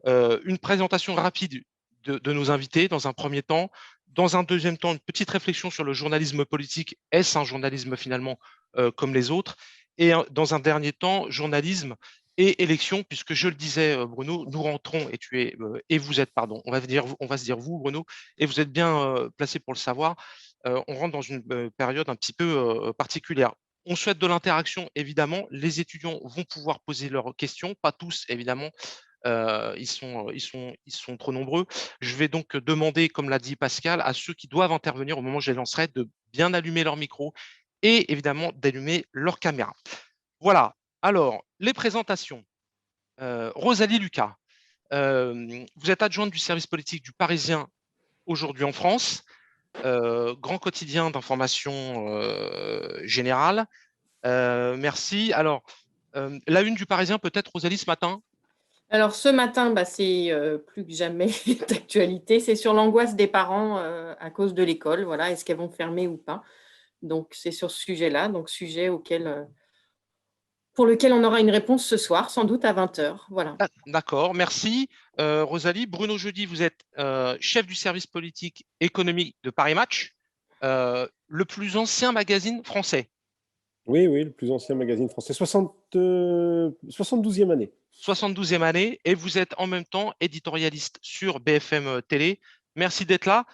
une présentation rapide de nos invités dans un premier temps. Dans un deuxième temps, une petite réflexion sur le journalisme politique. Est-ce un journalisme finalement comme les autres? Et dans un dernier temps, journalisme et élection, puisque je le disais, Bruno, nous rentrons et vous êtes, pardon, on va se dire vous, Bruno, et vous êtes bien placé pour le savoir. On rentre dans une période un petit peu particulière. On souhaite de l'interaction, évidemment. Les étudiants vont pouvoir poser leurs questions, pas tous, évidemment. Ils sont trop nombreux. Je vais donc demander, comme l'a dit Pascal, à ceux qui doivent intervenir au moment où je les lancerai, de bien allumer leur micro et évidemment d'allumer leur caméra. Voilà. Alors, les présentations. Rosalie Lucas, vous êtes adjointe du service politique du Parisien aujourd'hui en France, grand quotidien d'information générale. Merci. Alors, la une du Parisien, peut-être, Rosalie, ce matin? Alors ce matin, c'est, plus que jamais d'actualité. C'est sur l'angoisse des parents, à cause de l'école, voilà. Est-ce qu'elles vont fermer ou pas? Donc c'est sur ce sujet-là, donc sujet pour lequel on aura une réponse ce soir, sans doute à 20 h, voilà. Ah, d'accord, merci. Rosalie, Bruno Jeudi, vous êtes chef du service politique économique de Paris Match, le plus ancien magazine français. Oui, oui, le plus ancien magazine français, 72e année. 72e année, et vous êtes en même temps éditorialiste sur BFM Télé. Merci d'être là.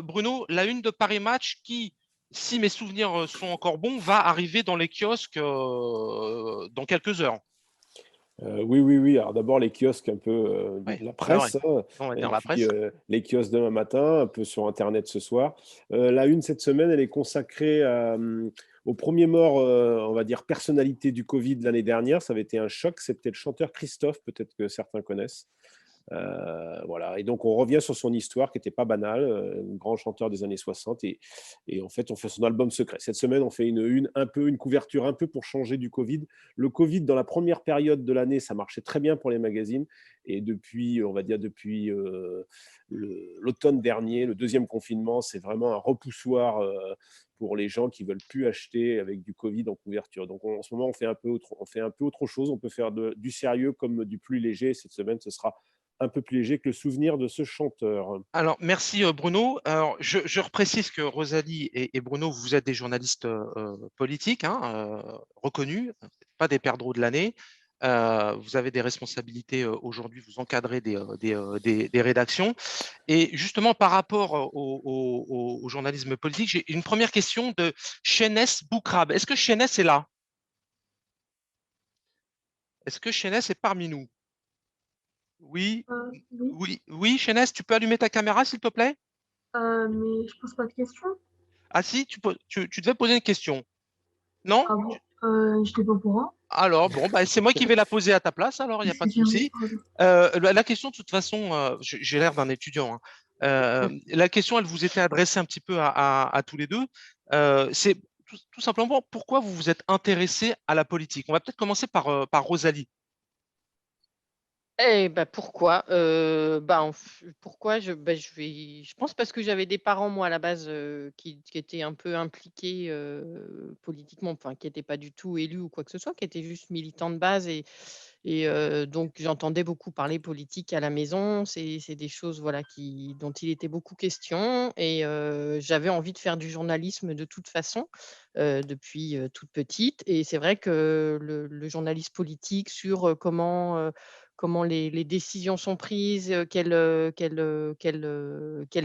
Bruno, la une de Paris Match qui, si mes souvenirs sont encore bons, va arriver dans les kiosques dans quelques heures. Oui, oui, oui. Alors d'abord les kiosques un peu Oui, la c'est vrai. presse, hein, On va et dire la puis presse. les kiosques demain matin, un peu sur Internet ce soir. La une cette semaine, elle est consacrée au premier mort, on va dire, personnalité du Covid l'année dernière. Ça avait été un choc. C'était le chanteur Christophe, peut-être que certains connaissent. Voilà. Et donc, on revient sur son histoire qui n'était pas banale, un grand chanteur des années 60. Et en fait, on fait son album secret. Cette semaine, on fait une couverture un peu pour changer du Covid. Le Covid, dans la première période de l'année, ça marchait très bien pour les magazines. Et depuis, on va dire, depuis l'automne dernier, le deuxième confinement, c'est vraiment un repoussoir pour les gens qui veulent plus acheter avec du Covid en couverture. Donc, en ce moment, on fait un peu autre chose. On peut faire du sérieux comme du plus léger. Cette semaine, ce sera un peu plus léger que le souvenir de ce chanteur. Alors, merci Bruno. Alors, je reprécise que Rosalie et Bruno, vous êtes des journalistes politiques, hein, reconnus, pas des perdreaux de l'année. Vous avez des responsabilités aujourd'hui, vous encadrez des rédactions. Et justement, par rapport au journalisme politique, j'ai une première question de Chénès Boukrab. Est-ce que Chénès est là? Est-ce que Chénès est parmi nous? Oui, Oui, oui, oui, Chénès, tu peux allumer ta caméra, s'il te plaît? mais je pose pas de questions. Ah si, tu devais poser une question. Non? Ah bon? J'étais pas au courant. Alors, bon, bah, c'est moi qui vais la poser à ta place, alors il n'y a pas de Excusez, oui, souci. pardon. La question, de toute façon, j'ai l'air d'un étudiant, hein. La question, elle vous était adressée un petit peu à tous les deux. C'est tout simplement pourquoi vous vous êtes intéressé à la politique. On va peut-être commencer par Rosalie. Pourquoi? Pourquoi je pense parce que j'avais des parents, moi, à la base, qui étaient un peu impliqués, politiquement, enfin, qui étaient pas du tout élus ou quoi que ce soit, qui étaient juste militants de base et donc j'entendais beaucoup parler politique à la maison. C'est des choses, voilà, dont il était beaucoup question et j'avais envie de faire du journalisme de toute façon, depuis, toute petite et c'est vrai que le journalisme politique sur, comment les décisions sont prises, quels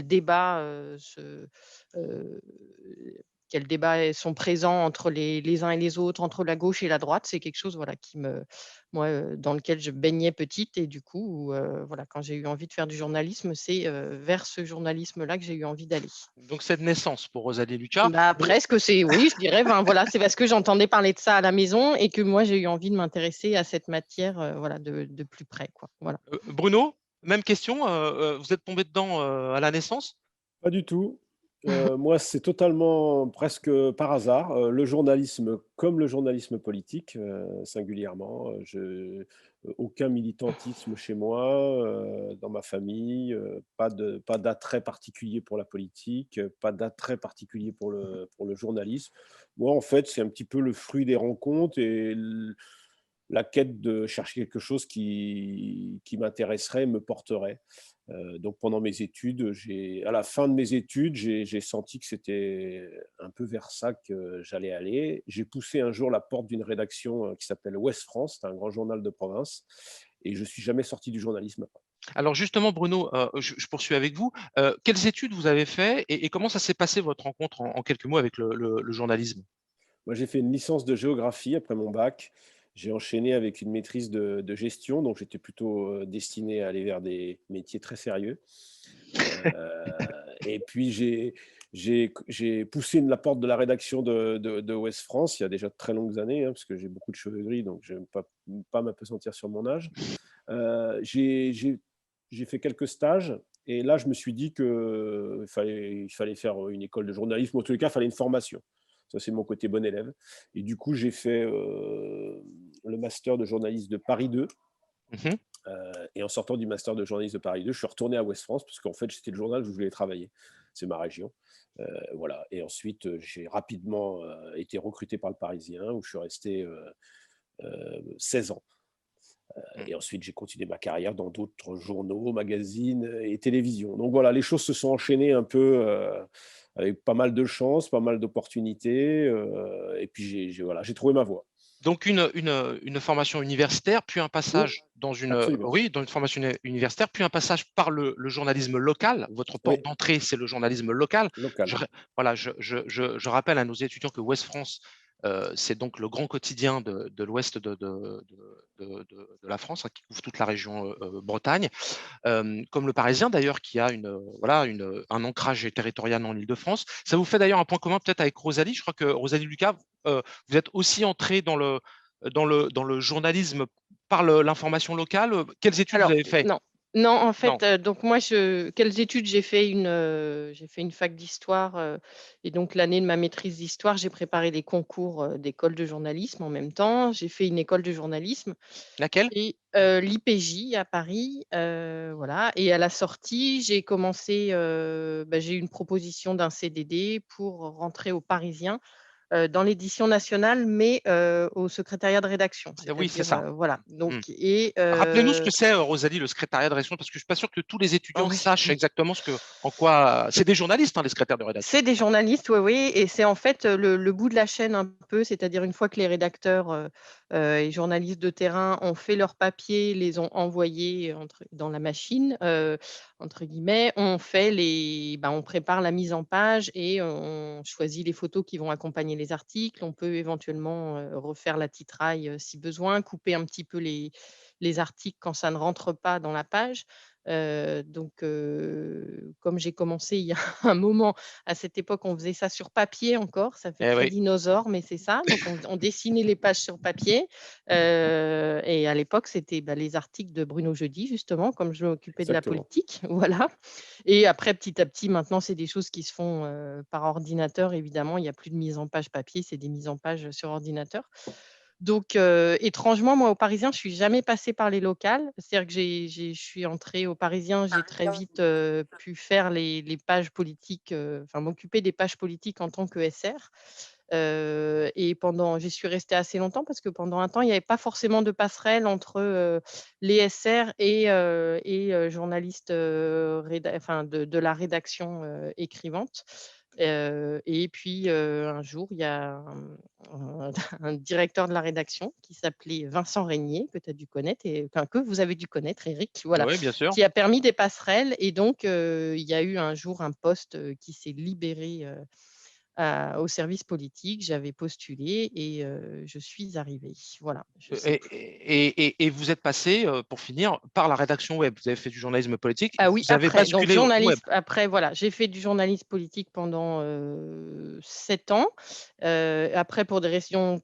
débats, heu, quels débats sont présents entre les uns et les autres, entre la gauche et la droite. C'est quelque chose, voilà, moi, dans lequel je baignais petite et du coup, voilà, quand j'ai eu envie de faire du journalisme, c'est, vers ce journalisme-là que j'ai eu envie d'aller. Donc, c'est de naissance pour Rosalie Lucas. Presque, oui, je dirais, voilà, c'est parce que j'entendais parler de ça à la maison et que moi j'ai eu envie de m'intéresser à cette matière, voilà, de plus près, quoi, voilà. Bruno, même question. Vous êtes tombé dedans à la naissance? Pas du tout. Moi, c'est totalement presque par hasard. Le journalisme, comme le journalisme politique, singulièrement, aucun militantisme chez moi, dans ma famille, pas d'attrait particulier pour la politique, pas d'attrait particulier pour le journalisme. Moi, en fait, c'est un petit peu le fruit des rencontres et la quête de chercher quelque chose qui m'intéresserait, me porterait. Donc pendant mes études, à la fin de mes études, j'ai senti que c'était un peu vers ça que j'allais aller. J'ai poussé un jour la porte d'une rédaction qui s'appelle Ouest France, c'est un grand journal de province, et je suis jamais sorti du journalisme après. Alors justement, Bruno, je poursuis avec vous. Quelles études vous avez fait et comment ça s'est passé votre rencontre en quelques mots avec le journalisme? Moi, j'ai fait une licence de géographie après mon bac. J'ai enchaîné avec une maîtrise de gestion, donc j'étais plutôt destiné à aller vers des métiers très sérieux. Et puis j'ai poussé la porte de la rédaction de Ouest France il y a déjà de très longues années, hein, parce que j'ai beaucoup de cheveux gris, donc je n'aime pas m'apesantir sur mon âge. Euh, j'ai j'ai- j'ai fait quelques stages, et là, je me suis dit qu'il fallait faire une école de journalisme, ou en tous les cas, il fallait une formation. Ça, c'est mon côté bon élève. Et du coup, j'ai fait le master de journaliste de Paris 2. Mhm. Et en sortant du master de journaliste de Paris 2, je suis retourné à Ouest France, parce qu'en fait, c'était le journal où je voulais travailler. C'est ma région. Voilà. Et ensuite, j'ai rapidement été recruté par le Parisien, où je suis resté 16 ans. Et ensuite, j'ai continué ma carrière dans d'autres journaux, magazines et télévisions. Donc voilà, les choses se sont enchaînées un peu avec pas mal de chance, pas mal d'opportunités. Et puis, voilà, j'ai trouvé ma voie. Donc une formation universitaire, puis un Oui, passage dans absolument. oui, dans une formation universitaire, puis un passage par le journalisme local. Votre porte Oui, d'entrée, c'est le journalisme local. local. Voilà, je rappelle à nos étudiants que Ouest France, c'est donc le grand quotidien de l'ouest de la France, hein, qui couvre toute la région Bretagne. Comme le Parisien d'ailleurs, qui a voilà, un ancrage territorial en Île-de-France. Ça vous fait d'ailleurs un point commun peut-être avec Rosalie. Je crois que Rosalie Lucas, vous êtes aussi entrée dans le journalisme par l'information locale. Quelles études vous Alors, avez fait? non. Non, en Non, fait, donc moi, quelles études j'ai fait une fac d'histoire, et donc l'année de ma maîtrise d'histoire, j'ai préparé les concours d'école de journalisme en même temps. J'ai fait une école de journalisme laquelle? et l'IPJ à Paris, voilà. Et à la sortie, j'ai eu une proposition d'un CDD pour rentrer au Parisien dans l'édition nationale, mais au secrétariat de rédaction, Oui, c'est c'est-à-dire, ça. voilà, donc Hmm. et Rappelez-nous ce que c'est, Rosalie, le secrétariat de rédaction, parce que je suis pas sûr que tous les étudiants oui, sachent exactement en quoi. C'est des journalistes, hein, les secrétaires de rédaction. c'est des journalistes, oui, oui, et c'est en fait le bout de la chaîne un peu, c'est-à-dire une fois que les rédacteurs et journalistes de terrain ont fait leurs papiers, les ont envoyés dans la machine, entre guillemets, on prépare la mise en page et on choisit les photos qui vont accompagner les articles. On peut éventuellement refaire la titraille si besoin, couper un petit peu les articles quand ça ne rentre pas dans la page. Comme j'ai commencé il y a un moment, à cette époque, on faisait ça sur papier encore, ça fait Eh très oui, dinosaure, mais c'est ça. Donc on dessinait les pages sur papier, et à l'époque, c'était, les articles de Bruno Jeudi justement, comme je m'occupais de la Exactement. politique, voilà. Et après, petit à petit, maintenant, c'est des choses qui se font, par ordinateur évidemment. Il y a plus de mise en page papier, c'est des mises en page sur ordinateur. Donc, étrangement, moi, au Parisien, je suis jamais passée par les locales. C'est-à-dire que je suis entrée au Parisien, j'ai très vite, pu faire les pages politiques, enfin m'occuper des pages politiques en tant que SR. Et j'y suis restée assez longtemps parce que pendant un temps, il n'y avait pas forcément de passerelle entre, les SR journalistes, enfin de la rédaction, écrivante. Et puis, un jour, il y a un un directeur de la rédaction qui s'appelait Vincent Régnier, que tu as dû connaître que vous avez dû connaître, Eric, voilà, oui, bien sûr. qui a permis des passerelles. Et donc, il y a eu un jour un poste, qui s'est libéré, au service politique. J'avais postulé et je suis arrivée. Voilà, je sais Et, plus. et vous êtes passé, pour finir, par la rédaction web. Vous avez fait du journalisme politique. Ah oui, Vous avez après, donc basculé au web. journaliste, après voilà, j'ai fait du journalisme politique pendant 7 ans. Après, pour des raisons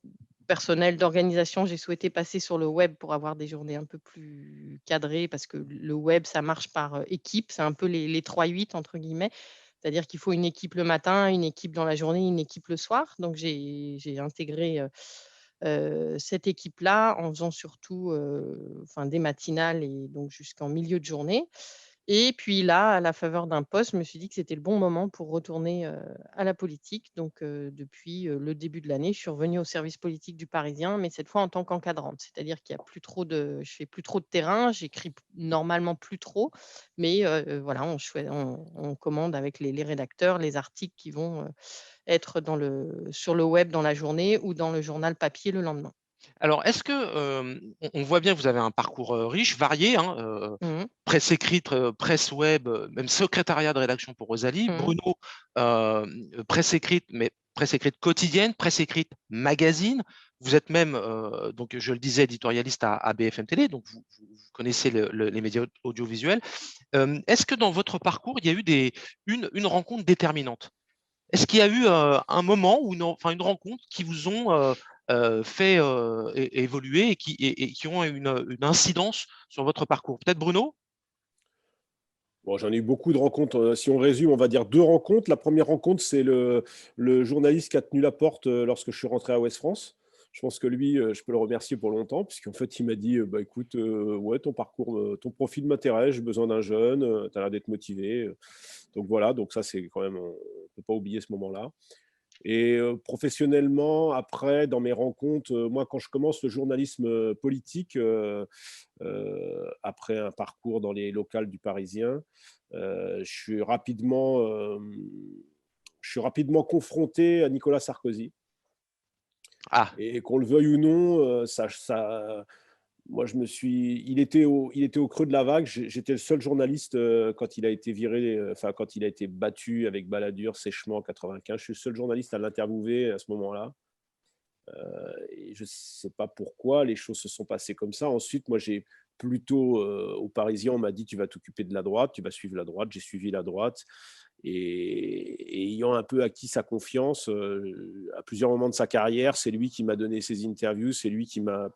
personnelles d'organisation, j'ai souhaité passer sur le web pour avoir des journées un peu plus cadrées, parce que le web, ça marche par équipe, c'est un peu les 3-8 entre guillemets. C'est-à-dire qu'il faut une équipe le matin, une équipe dans la journée, une équipe le soir. Donc j'ai intégré cette équipe-là en faisant surtout, enfin des matinales et donc jusqu'en milieu de journée. Et puis là, à la faveur d'un poste, je me suis dit que c'était le bon moment pour retourner, à la politique. Donc depuis, le début de l'année, je suis revenue au service politique du Parisien, mais cette fois en tant qu'encadrante. C'est-à-dire qu'il y a plus trop de je fais plus trop de terrain, j'écris normalement plus trop, mais voilà, on commande avec les rédacteurs les articles qui vont, être sur le web dans la journée ou dans le journal papier le lendemain. Alors, est-ce que, on voit bien que vous avez un parcours, riche, varié, hein, Mmh. presse écrite, presse web, même secrétariat de rédaction pour Rosalie. Mmh. Bruno, presse écrite, mais presse écrite quotidienne, presse écrite magazine. Vous êtes même, donc je le disais, éditorialiste à BFM Télé, donc vous connaissez les médias audiovisuels. Est-ce que dans votre parcours, il y a eu une rencontre déterminante? Est-ce qu'il y a eu, un moment ou une rencontre qui vous ont, fait, évoluer et qui ont une incidence sur votre parcours? Peut-être Bruno? Bon, j'en ai eu beaucoup de rencontres. Si on résume, on va dire 2 rencontres. La première rencontre, c'est le journaliste qui a tenu la porte, lorsque je suis rentré à Ouest France. Je pense que lui, je peux le remercier pour longtemps puisqu'en fait, il m'a dit: «Bah, écoute, ouais, ton parcours, ton profil m'intéresse, j'ai besoin d'un jeune, tu as l'air d'être motivé», donc voilà, donc ça, c'est quand même, on ne peut pas oublier ce moment-là. Et professionnellement, après, dans mes rencontres, moi, quand je commence le journalisme, politique, après un parcours dans les locales du Parisien, je suis rapidement confronté à Nicolas Sarkozy Ah, et qu'on le veuille ou non, moi, il était au creux de la vague. J'étais le seul journaliste quand il a été viré, enfin, quand il a été battu avec Balladur sèchement en 95. Je suis le seul journaliste à l'interviewer à ce moment-là. Et je ne sais pas pourquoi les choses se sont passées comme ça. Ensuite, moi, j'ai plutôt, aux Parisiens, on m'a dit: «Tu vas t'occuper de la droite, tu vas suivre la droite». J'ai suivi la droite et ayant un peu acquis sa confiance, à plusieurs moments de sa carrière, c'est lui qui m'a donné ses interviews, c'est lui qui m'a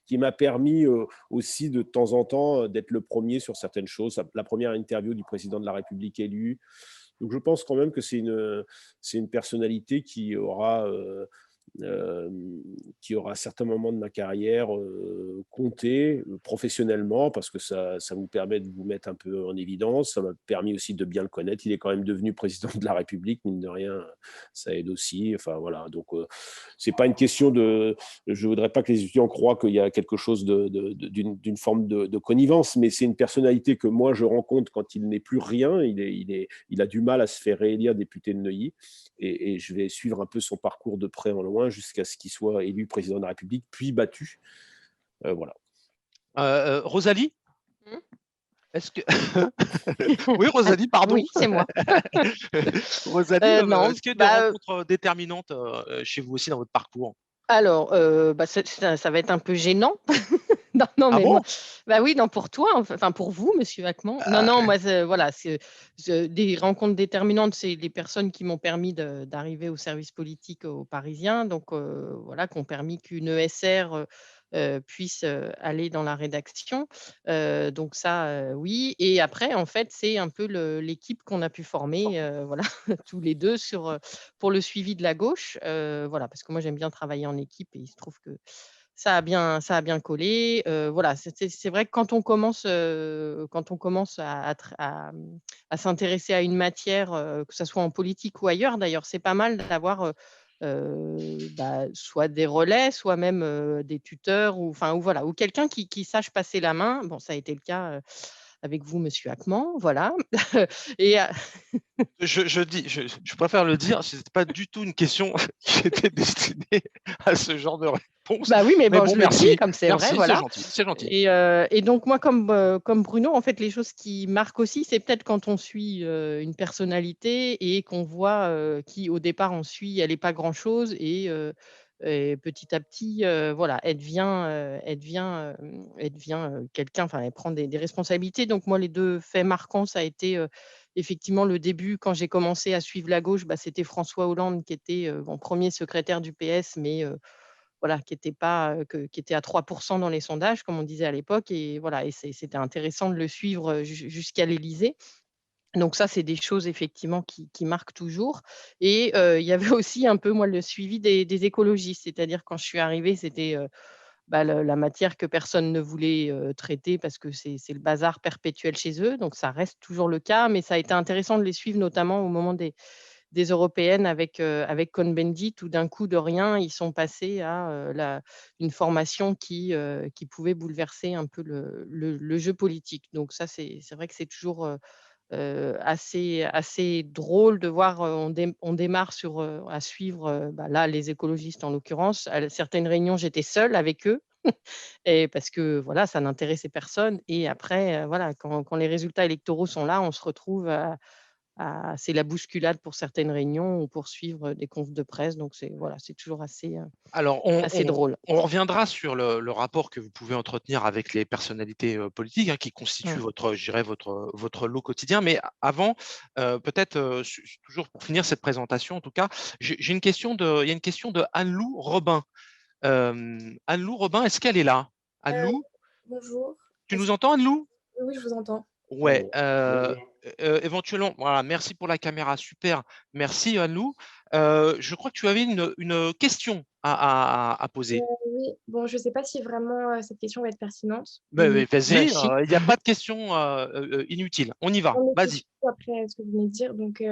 qui m'a permis, aussi de temps en temps, d'être le premier sur certaines choses. La première interview du président de la République élu. Donc je pense quand même que c'est une personnalité qui aura à certains moments de ma carrière compté professionnellement parce que ça vous permet de vous mettre un peu en évidence. Ça m'a permis aussi de bien le connaître. Il est quand même devenu président de la République, mine de rien, ça aide aussi. Enfin voilà, donc c'est pas une question de. Je voudrais pas que les étudiants croient qu'il y a quelque chose d'une forme de connivence, mais c'est une personnalité que moi je rencontre quand il n'est plus rien. Il a du mal à se faire réélire député de Neuilly et je vais suivre un peu son parcours de près en loin jusqu'à ce qu'il soit élu président de la République, puis battu. Voilà. Rosalie? Mmh. Est-ce que oui, Rosalie, pardon. Oui, c'est moi. Rosalie, Non, est-ce qu'il y a des bah, rencontres, déterminantes, chez vous aussi dans votre parcours? alors, bah, ça va être un peu gênant. Non, non, Ah mais moi bon? bah, oui, non, pour toi, enfin pour vous, monsieur Acquemont. Non, Ah, non, moi, voilà, des rencontres déterminantes, c'est les personnes qui m'ont permis d'arriver au service politique aux Parisiens, donc voilà, qui ont permis qu'une ESR, puisse, aller dans la rédaction. Donc ça, oui, et après, en fait, c'est un peu l'équipe qu'on a pu former, voilà, tous les 2 pour le suivi de la gauche. Voilà, parce que moi, j'aime bien travailler en équipe et il se trouve que ça a bien collé, voilà, c'est vrai que quand on commence à s'intéresser à une matière, que ça soit en politique ou ailleurs d'ailleurs, c'est pas mal d'avoir, bah, soit des relais, soit même, des tuteurs ou enfin ou voilà, ou quelqu'un qui sache passer la main. Bon, ça a été le cas, avec vous, monsieur Acquemont, voilà. Et je préfère le dire, ce n'était pas du tout une question qui était destinée à ce genre de réponse. bah, oui, mais Mais bon, bon, je le dis merci, comme c'est vrai, merci, c'est voilà. gentil, c'est gentil. Et donc moi, comme Bruno, en fait, les choses qui marquent aussi, c'est peut-être quand on suit, une personnalité et qu'on voit, qui au départ on suit, elle est pas grand-chose et petit à petit, voilà, elle devient, quelqu'un, enfin, elle prend des responsabilités. Donc moi, les 2 faits marquants, ça a été, effectivement le début quand j'ai commencé à suivre la gauche, bah, c'était François Hollande qui était, bon, 1er secrétaire du PS, mais voilà, qui était pas, qui était à 3 dans les sondages, comme on disait à l'époque, et voilà, et c'était intéressant de le suivre, jusqu'à l'Élysée. Donc ça, c'est des choses effectivement qui marquent toujours, et il y avait aussi un peu, moi, le suivi des écologistes. C'est-à-dire quand je suis arrivée, c'était, la matière que personne ne voulait traiter parce que c'est le bazar perpétuel chez eux. Donc ça reste toujours le cas, mais ça a été intéressant de les suivre, notamment au moment des européennes avec Cohn-Bendit, où d'un coup de rien, ils sont passés à une formation qui pouvait bouleverser un peu le jeu politique. Donc ça, c'est vrai que c'est toujours assez drôle de voir, on démarre à suivre, là, les écologistes en l'occurrence. À certaines réunions, j'étais seule avec eux et parce que voilà, ça n'intéressait personne et après, voilà, quand les résultats électoraux sont là, on se retrouve c'est la bousculade pour certaines réunions ou pour suivre des confs de presse. Donc c'est voilà, c'est toujours Alors, assez drôle. on reviendra sur le rapport que vous pouvez entretenir avec les personnalités politiques qui constituent Mmh. je dirais votre lot quotidien. Mais avant, peut-être, toujours pour finir cette présentation, en tout cas, j'ai une question il y a une question de Anne-Lou Robin. Anne-Lou Robin, est-ce qu'elle est là? Euh, Anne-Lou, Bonjour. tu nous entends, Anne-Lou? Oui, je vous entends. Ouais, Bonjour. éventuellement, voilà, merci pour la caméra, super. Merci, Anne-Lou. Je crois que tu avais une question à poser. Oui, bon, je ne sais pas si vraiment cette question va être pertinente. Mais vas-y, Si. il n'y a pas de questions inutiles. On y va, Non, mais c'est vas-y. surtout après ce que vous venez de dire. Donc,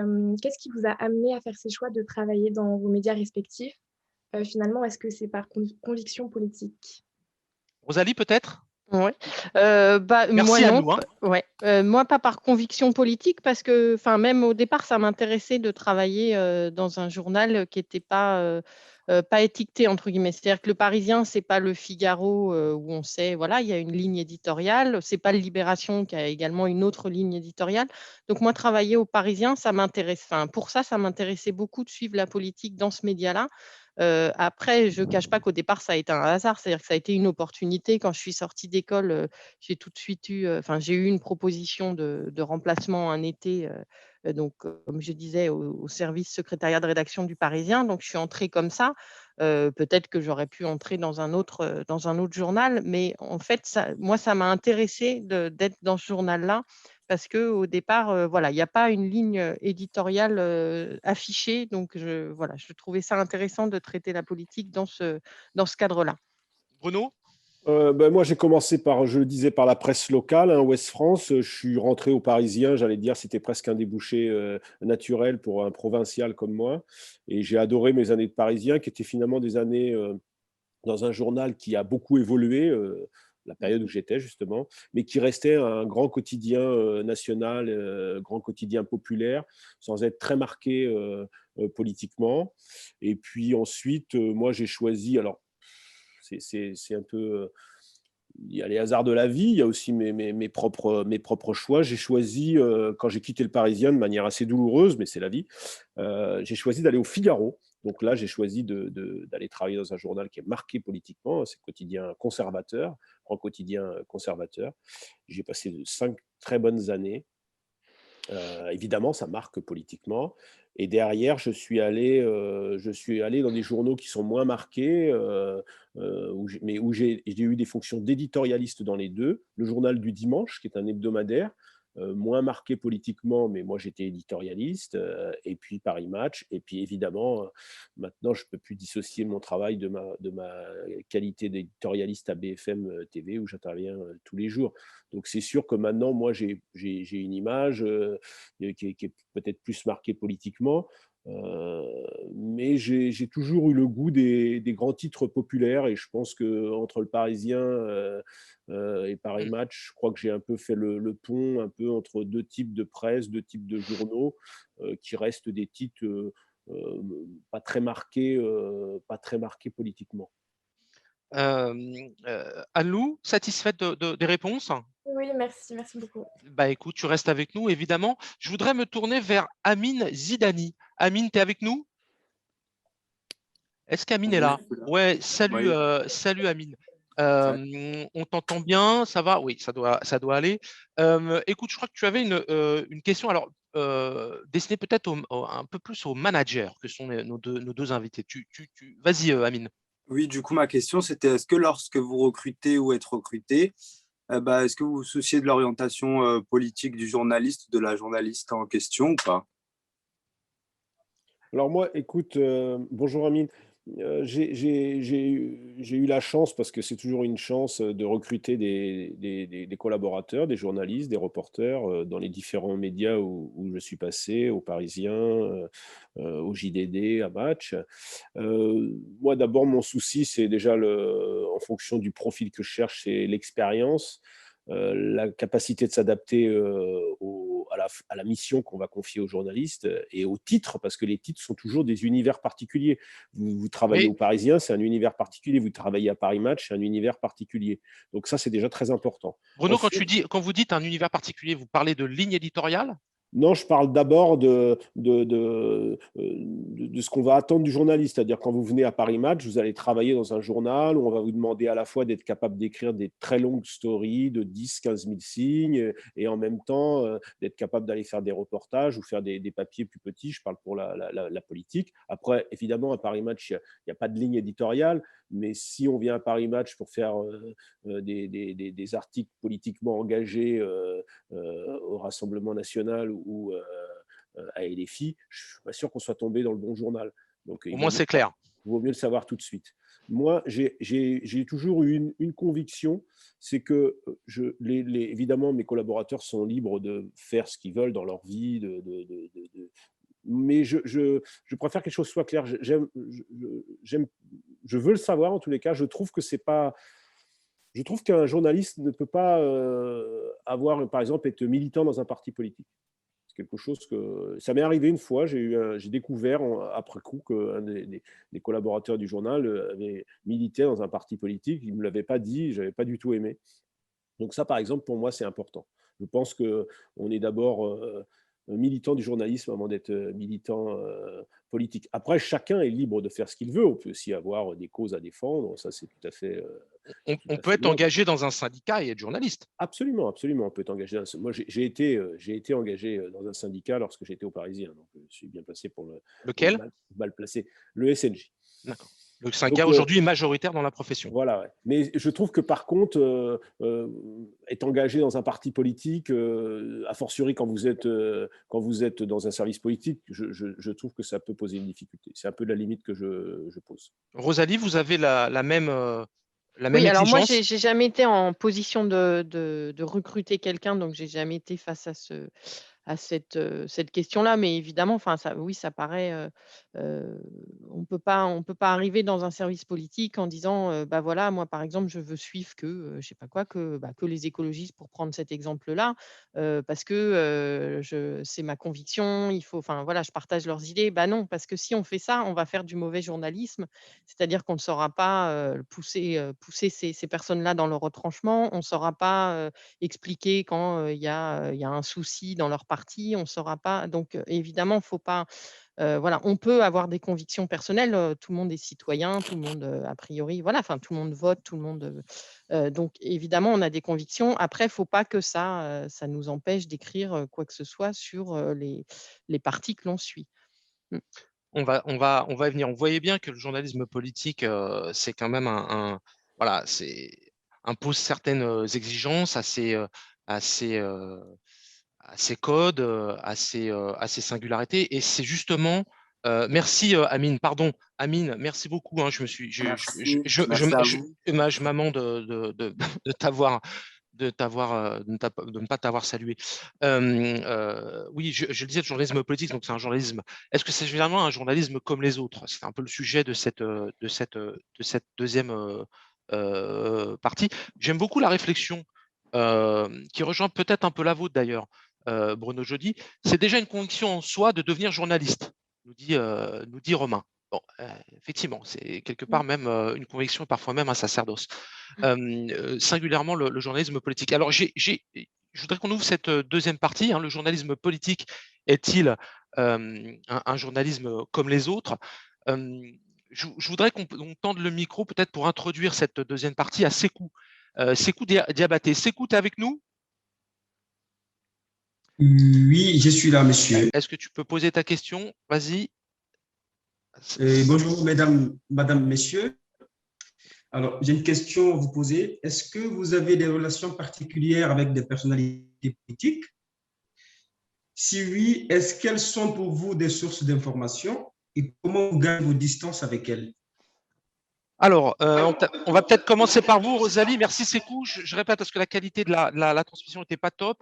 qu'est-ce qui vous a amené à faire ces choix de travailler dans vos médias respectifs? Finalement, est-ce que c'est par conviction politique? Rosalie, peut-être? Ouais. Moi Merci, non, Anne-Lou, hein. ouais, moi pas par conviction politique parce que, enfin, même au départ, ça m'intéressait de travailler, dans un journal qui était pas «étiqueté» entre guillemets. C'est-à-dire que Le Parisien, c'est pas Le Figaro, où on sait, voilà, il y a une ligne éditoriale. C'est pas le Libération qui a également une autre ligne éditoriale. Donc moi, travailler au Parisien, ça m'intéresse, enfin, pour ça m'intéressait beaucoup de suivre la politique dans ce média-là. Après, je ne cache pas qu'au départ, ça a été un hasard, c'est-à-dire que ça a été une opportunité. Quand je suis sortie d'école, j'ai tout de suite j'ai eu une proposition de remplacement un été, donc comme je disais, au service secrétariat de rédaction du Parisien. Donc je suis entrée comme ça. Peut-être que j'aurais pu entrer dans un autre journal, mais en fait, moi, ça m'a intéressée d'être dans ce journal-là parce qu'au départ, voilà, il y a pas une ligne éditoriale affichée. Donc voilà, je trouvais ça intéressant de traiter la politique dans ce cadre-là. Bruno? Moi, j'ai commencé par, je le disais, par la presse locale, Ouest France. Je suis rentré au Parisien, j'allais dire, c'était presque un débouché naturel pour un provincial comme moi. Et j'ai adoré mes années de Parisien, qui étaient finalement des années dans un journal qui a beaucoup évolué, la période où j'étais justement, mais qui restait un grand quotidien national, grand quotidien populaire, sans être très marqué politiquement. Et puis ensuite, moi, j'ai choisi, alors c'est un peu il y a les hasards de la vie, il y a aussi mes propres choix. J'ai choisi, quand j'ai quitté le Parisien de manière assez douloureuse, mais c'est la vie, j'ai choisi d'aller au Figaro. Donc là, j'ai choisi d'aller travailler dans un journal qui est marqué politiquement, c'est quotidien conservateur, grand quotidien conservateur. J'ai passé 5 très bonnes années. Évidemment, ça marque politiquement. Et derrière, je suis allé dans des journaux qui sont moins marqués, mais où j'ai eu des fonctions d'éditorialiste dans les deux. Le journal du dimanche, qui est un hebdomadaire, moins marqué politiquement, mais moi j'étais éditorialiste, et puis Paris Match. Et puis évidemment, maintenant, je ne peux plus dissocier mon travail de ma qualité d'éditorialiste à BFM TV, où j'interviens tous les jours. Donc c'est sûr que maintenant, moi, j'ai une image qui est peut-être plus marquée politiquement, mais j'ai toujours eu le goût des grands titres populaires, et je pense qu'entre le Parisien et Paris Match, je crois que j'ai un peu fait le pont un peu entre deux types de presse, deux types de journaux, qui restent des titres pas très marqués politiquement. Anne-Lou, satisfaite des réponses? Oui, merci, merci beaucoup. Bah écoute, tu restes avec nous, évidemment. Je voudrais me tourner vers Amine Zidani. Amine, tu es avec nous? Est-ce qu'Amine est Oui, là? je suis là. Ouais, salut, Oui, salut Amine. ça- On t'entend bien, ça va? Oui, ça doit aller. Écoute, je crois que tu avais une question, alors destinée peut-être un peu plus aux managers que sont nos deux invités. Vas-y, Amine. oui, du coup, ma question, c'était est-ce que lorsque vous recrutez ou êtes recruté, est-ce que vous vous souciez de l'orientation politique du journaliste, de la journaliste en question ou pas? Alors moi, écoute, bonjour Amine. J'ai eu la chance, parce que c'est toujours une chance, de recruter des collaborateurs, des journalistes, des reporters dans les différents médias où je suis passé, au Parisien, au JDD, à Match. Moi, d'abord, mon souci, c'est déjà, en fonction du profil que je cherche, c'est l'expérience, la capacité de s'adapter à la mission qu'on va confier aux journalistes et aux titres, parce que les titres sont toujours des univers particuliers. Vous travaillez Oui, au Parisien, c'est un univers particulier. Vous travaillez à Paris Match, c'est un univers particulier. Donc ça, c'est déjà très important. Bruno, Ensuite, quand vous dites un univers particulier, vous parlez de ligne éditoriale? non, je parle d'abord de ce qu'on va attendre du journaliste. C'est-à-dire, quand vous venez à Paris Match, vous allez travailler dans un journal où on va vous demander à la fois d'être capable d'écrire des très longues stories de 10-15 000 signes et en même temps d'être capable d'aller faire des reportages ou faire des papiers plus petits. Je parle pour la politique. Après, évidemment, à Paris Match, il n'y a pas de ligne éditoriale, mais si on vient à Paris Match pour faire des articles politiquement engagés au Rassemblement national ou à LFI, je ne suis pas sûr qu'on soit tombé dans le bon journal. Donc, Au moins, c'est clair. il vaut mieux le savoir tout de suite. Moi, j'ai toujours eu une conviction, c'est que évidemment, mes collaborateurs sont libres de faire ce qu'ils veulent dans leur vie, mais je préfère que les choses soient claires. Je veux le savoir, en tous les cas. Je trouve que c'est pas... Je trouve qu'un journaliste ne peut pas avoir, par exemple, être militant dans un parti politique. C'est quelque chose que... Ça m'est arrivé une fois, j'ai découvert après coup qu'un des collaborateurs du journal avait milité dans un parti politique. Il ne me l'avait pas dit, je n'avais pas du tout aimé. Donc ça, par exemple, pour moi, c'est important. Je pense qu'on est d'abord militant du journalisme avant d'être militant politique. Après, chacun est libre de faire ce qu'il veut. On peut aussi avoir des causes à défendre. Ça, c'est tout à fait... On peut être engagé dans un syndicat et être journaliste. Absolument, absolument. On peut être engagé. Moi, j'ai été engagé dans un syndicat lorsque j'étais au Parisien. Donc, je suis bien placé pour le Lequel? mal placé. Le SNJ. D'accord. Le syndicat aujourd'hui est majoritaire dans la profession. Voilà, ouais. Mais je trouve que par contre, être engagé dans un parti politique, a fortiori quand vous êtes dans un service politique, je trouve que ça peut poser une difficulté. C'est un peu la limite que je pose. Rosalie, vous avez la même Oui, alors moi, exigence? j'ai jamais été en position de recruter quelqu'un, donc j'ai jamais été face à cette question-là. Mais évidemment, enfin, ça, oui, ça paraît. On peut pas arriver dans un service politique en disant, bah voilà, moi, par exemple, je veux suivre je sais pas quoi, que les écologistes, pour prendre cet exemple-là, parce que c'est ma conviction. Il faut, enfin voilà, je partage leurs idées. Bah non, parce que si on fait ça, on va faire du mauvais journalisme. C'est-à-dire qu'on ne saura pas pousser ces personnes-là dans leur retranchement. On ne saura pas expliquer quand il y a un souci dans leur parti. On ne saura pas. Donc, évidemment, faut pas. Voilà, on peut avoir des convictions personnelles. Tout le monde est citoyen, tout le monde, a priori, voilà, enfin, tout le monde vote, tout le monde. Donc, évidemment, on a des convictions. Après, faut pas que ça nous empêche d'écrire quoi que ce soit sur les partis que l'on suit. Mmh. On va y venir. On voyait bien que le journalisme politique, c'est quand même voilà, c'est impose certaines exigences à ses codes, à ses singularités. Et c'est justement, merci Amine, pardon, Amine, merci beaucoup. Hein, Merci, merci à vous. je m'amende de t'avoir de ne pas t'avoir salué. Oui, je le disais, le journalisme politique, donc c'est un journalisme. Est-ce que c'est généralement un journalisme comme les autres? C'est un peu le sujet de cette deuxième partie. J'aime beaucoup la réflexion qui rejoint peut-être un peu la vôtre d'ailleurs, Bruno Jeudi. C'est déjà une conviction en soi de devenir journaliste, nous dit Romain. Bon, effectivement, c'est quelque part même une conviction, parfois même un sacerdoce. Singulièrement le journalisme politique. Alors, je voudrais qu'on ouvre cette deuxième partie. Hein. Le journalisme politique est-il un journalisme comme les autres? Je voudrais qu'on tende le micro peut-être pour introduire cette deuxième partie à Sékou. Sékou Diabaté. Sékou, tu es avec nous? Oui, je suis là, monsieur. Est-ce que tu peux poser ta question? Vas-y. Bonjour, madame, messieurs. Alors, j'ai une question à vous poser. Est-ce que vous avez des relations particulières avec des personnalités politiques? Si oui, est-ce qu'elles sont pour vous des sources d'information et comment vous gagnez vos distances avec elles? Alors, on va peut-être commencer par vous, Rosalie. Merci, Sékou. Je répète parce que la qualité de la transmission n'était pas top.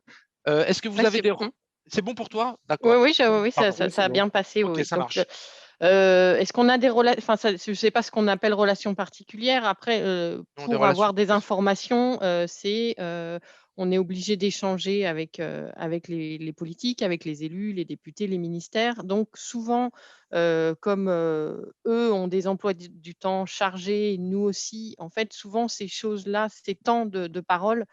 Est-ce que vous Ouais, avez c'est des... bon. C'est bon pour toi? Oui, D'accord. oui, oui, Pardon. Oui, ça c'est a bon. bien passé, oui, Ok, oui. ça Donc, marche. est-ce qu'on a des relations, enfin, je ne sais pas ce qu'on appelle relations particulières. Après, Non, des pour relations avoir des professionnelles. informations, on est obligé d'échanger avec les politiques, avec les élus, les députés, les ministères. Donc, souvent, comme eux ont des emplois du temps chargés, nous aussi, en fait, souvent, ces choses-là, ces temps de parole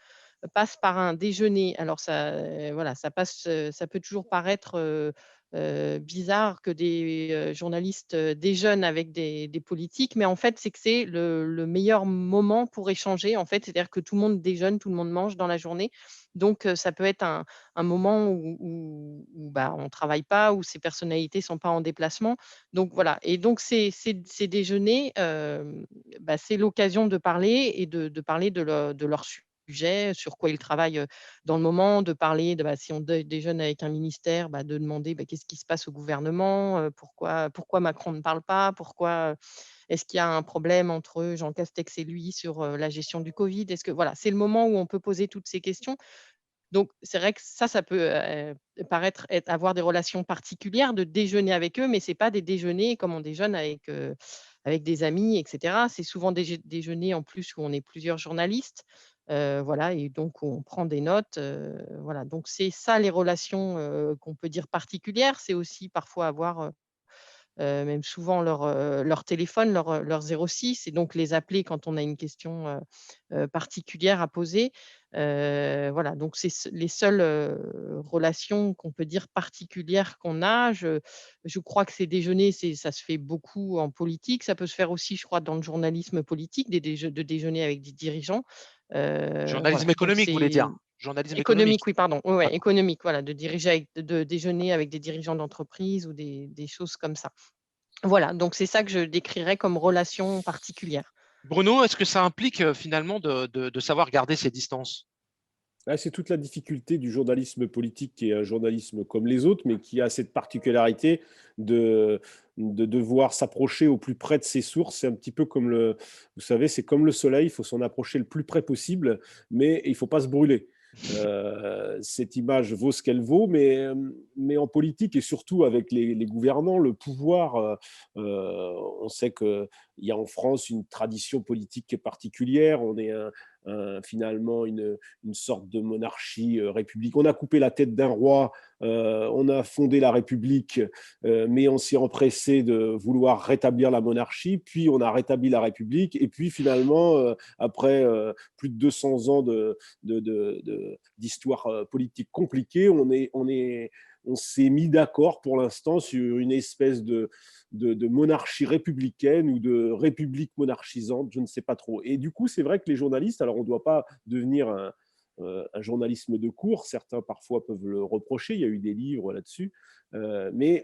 passe par un déjeuner. Alors ça, voilà, ça peut toujours paraître, bizarre que des, journalistes, déjeunent avec des politiques, mais en fait, c'est que c'est le meilleur moment pour échanger, en fait. C'est-à-dire que tout le monde déjeune, tout le monde mange dans la journée. Donc ça peut être un moment où, bah, on ne travaille pas, où ces personnalités ne sont pas en déplacement. Donc voilà, et donc ces déjeuners, bah, c'est l'occasion de parler et de parler de leur sujet, sur quoi ils travaillent, dans le moment, de parler de, bah, si on déjeune avec un ministère, bah, de demander, bah, qu'est-ce qui se passe au gouvernement, pourquoi Macron ne parle pas, pourquoi, est-ce qu'il y a un problème entre Jean Castex et lui sur, la gestion du Covid? Est-ce que voilà, c'est le moment où on peut poser toutes ces questions. Donc c'est vrai que ça peut, paraître avoir des relations particulières de déjeuner avec eux, mais c'est pas des déjeuners comme on déjeune avec des amis et cetera. C'est souvent des déjeuners en plus où on est plusieurs journalistes, voilà, et donc on prend des notes, voilà. Donc c'est ça les relations, qu'on peut dire particulières. C'est aussi parfois avoir, même souvent leur téléphone, leur 06, et donc les appeler quand on a une question, particulière à poser. Voilà, donc c'est les seules, relations qu'on peut dire particulières qu'on a. Je crois que ces déjeuners, ça se fait beaucoup en politique. Ça peut se faire aussi, je crois, dans le journalisme politique, de déjeuner avec des dirigeants. Voilà, Journalisme donc économique, vous voulez dire? c'est Journalisme économique, économique. oui, pardon. Oui, ouais, D'accord. économique, voilà, de déjeuner avec des dirigeants d'entreprise ou des choses comme ça. Voilà, donc c'est ça que je décrirais comme relation particulière. Bruno, est-ce que ça implique finalement de savoir garder ses distances? Ah, c'est toute la difficulté du journalisme politique, qui est un journalisme comme les autres, mais qui a cette particularité de, de devoir s'approcher au plus près de ses sources. C'est un petit peu comme vous savez, c'est comme le soleil, il faut s'en approcher le plus près possible, mais il ne faut pas se brûler. Cette image vaut ce qu'elle vaut, mais en politique et surtout avec les gouvernants, le pouvoir, on sait qu'il y a en France une tradition politique qui est particulière. On est finalement une sorte de monarchie république. On a coupé la tête d'un roi, on a fondé la République, mais on s'est empressé de vouloir rétablir la monarchie, puis on a rétabli la République, et puis finalement, après plus de 200 ans d'histoire politique compliquée, on s'est mis d'accord pour l'instant sur une espèce de monarchie républicaine ou de république monarchisante, je ne sais pas trop. Et du coup, c'est vrai que les journalistes, alors on ne doit pas devenir un journalisme de cours, certains parfois peuvent le reprocher, il y a eu des livres là-dessus, mais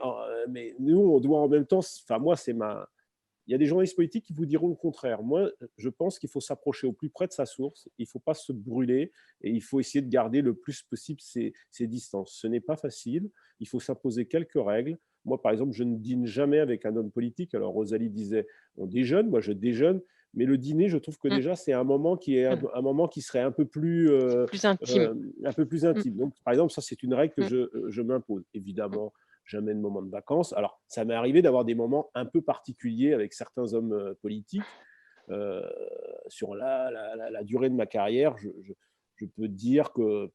nous, on doit en même temps, enfin moi, il y a des journalistes politiques qui vous diront le contraire. Moi, je pense qu'il faut s'approcher au plus près de sa source, il ne faut pas se brûler et il faut essayer de garder le plus possible ses distances. Ce n'est pas facile, il faut s'imposer quelques règles. Moi, par exemple, je ne dîne jamais avec un homme politique. Alors, Rosalie disait, on déjeune, moi je déjeune, mais le dîner, je trouve que Mmh, déjà, c'est un moment qui est mmh. un moment qui serait Plus intime. un peu plus Mmh, intime. Donc, par exemple, ça, c'est une règle que mmh, je m'impose. mmh. Évidemment, jamais de moment de vacances. Alors, ça m'est arrivé d'avoir des moments un peu particuliers avec certains hommes politiques. Euh, sur la durée de ma carrière, je peux dire que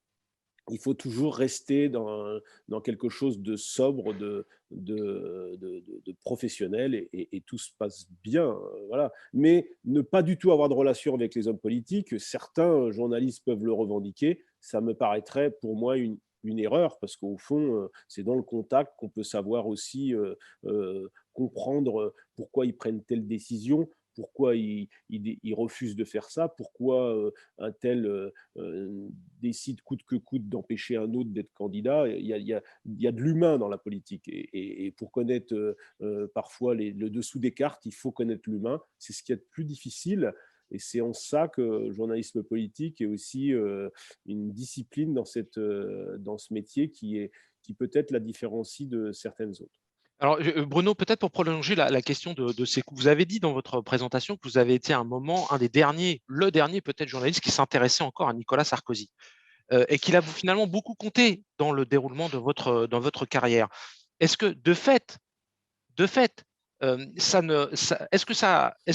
il faut toujours rester dans quelque chose de sobre, de professionnel, et tout se passe bien. Voilà. Mais ne pas du tout avoir de relation avec les hommes politiques, certains journalistes peuvent le revendiquer, ça me paraîtrait pour moi une erreur, parce qu'au fond, c'est dans le contact qu'on peut savoir aussi comprendre pourquoi ils prennent telle décision, pourquoi ils refusent de faire ça, pourquoi un tel décide coûte que coûte d'empêcher un autre d'être candidat. Il y a de l'humain dans la politique. Et pour connaître parfois le dessous des cartes, il faut connaître l'humain. C'est ce qui est le plus difficile. Et c'est en ça que le journalisme politique est aussi une discipline dans ce métier qui peut-être la différencie de certaines autres. Alors, Bruno, peut-être pour prolonger la question de Sékou, vous avez dit dans votre présentation que vous avez été à un moment, le dernier peut-être journaliste qui s'intéressait encore à Nicolas Sarkozy et qu'il a finalement beaucoup compté dans le déroulement de dans votre carrière. Est-ce que de fait, est-ce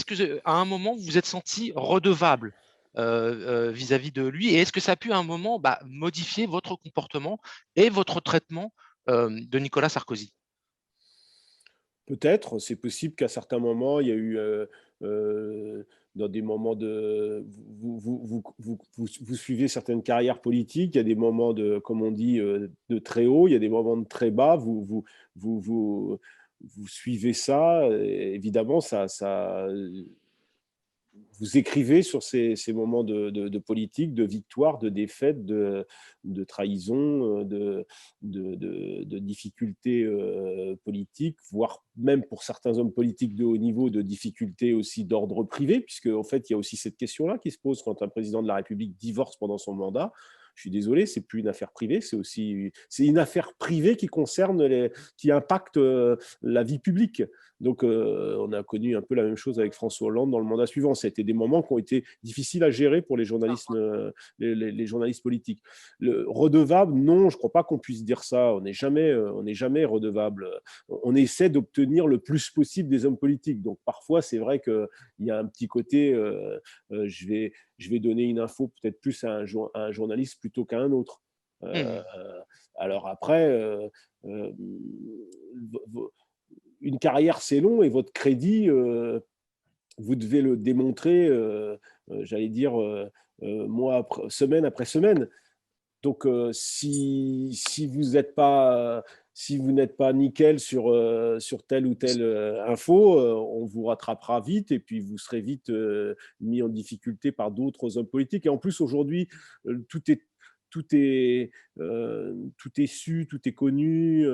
que à un moment vous vous êtes senti redevable vis-à-vis de lui, et est-ce que ça a pu à un moment modifier votre comportement et votre traitement de Nicolas Sarkozy? Peut-être, c'est possible qu'à certains moments, il y a eu, dans des moments de... Vous suivez certaines carrières politiques, il y a des moments de, comme on dit, de très haut, il y a des moments de très bas, vous, vous suivez ça, et évidemment, vous écrivez sur ces moments de politique, de victoire, de défaite, de trahison, de difficultés politiques, voire même pour certains hommes politiques de haut niveau, de difficultés aussi d'ordre privé, puisque en fait, il y a aussi cette question-là qui se pose quand un président de la République divorce pendant son mandat. Je suis désolé, c'est plus une affaire privée, c'est une affaire privée qui concerne qui impacte la vie publique. Donc, on a connu un peu la même chose avec François Hollande dans le mandat suivant. C'était des moments qui ont été difficiles à gérer pour les journalistes, les journalistes politiques. Redevable, non, je ne crois pas qu'on puisse dire ça. On n'est jamais redevable. On essaie d'obtenir le plus possible des hommes politiques. Donc, parfois, c'est vrai qu'il y a un petit côté, je vais donner une info peut-être plus à un journaliste plutôt qu'à un autre. Alors après, une carrière, c'est long, et votre crédit, vous devez le démontrer, j'allais dire, semaine après semaine. Donc, si vous n'êtes pas nickel sur telle ou telle info, on vous rattrapera vite, et puis vous serez vite mis en difficulté par d'autres hommes politiques. Et en plus, aujourd'hui, tout est su, tout est connu.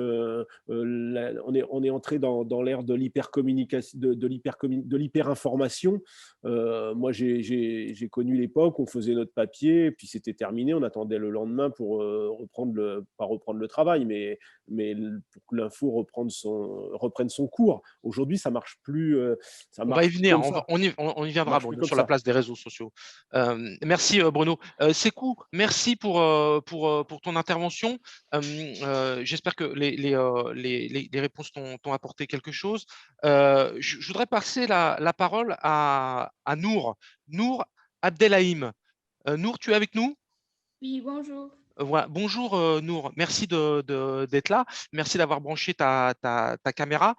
On est entré dans l'ère de l'hypercommunication, de l'hyperinformation. Moi, j'ai connu l'époque où on faisait notre papier, puis c'était terminé. On attendait le lendemain pour pas reprendre le travail, mais pour que l'info reprenne son cours. Aujourd'hui, ça marche plus. Ça On va marche y plus venir, comme ça. on y viendra, Marche plus Bruno, comme sur la ça. place des réseaux sociaux. Merci, Bruno. Sékou, merci pour ton intervention. J'espère que les réponses t'ont apporté quelque chose. Je voudrais passer la parole à Nour. Nour Abdelhaim. Nour, tu es avec nous? Oui, bonjour. Voilà. Bonjour Nour, merci d'être là, merci d'avoir branché ta caméra.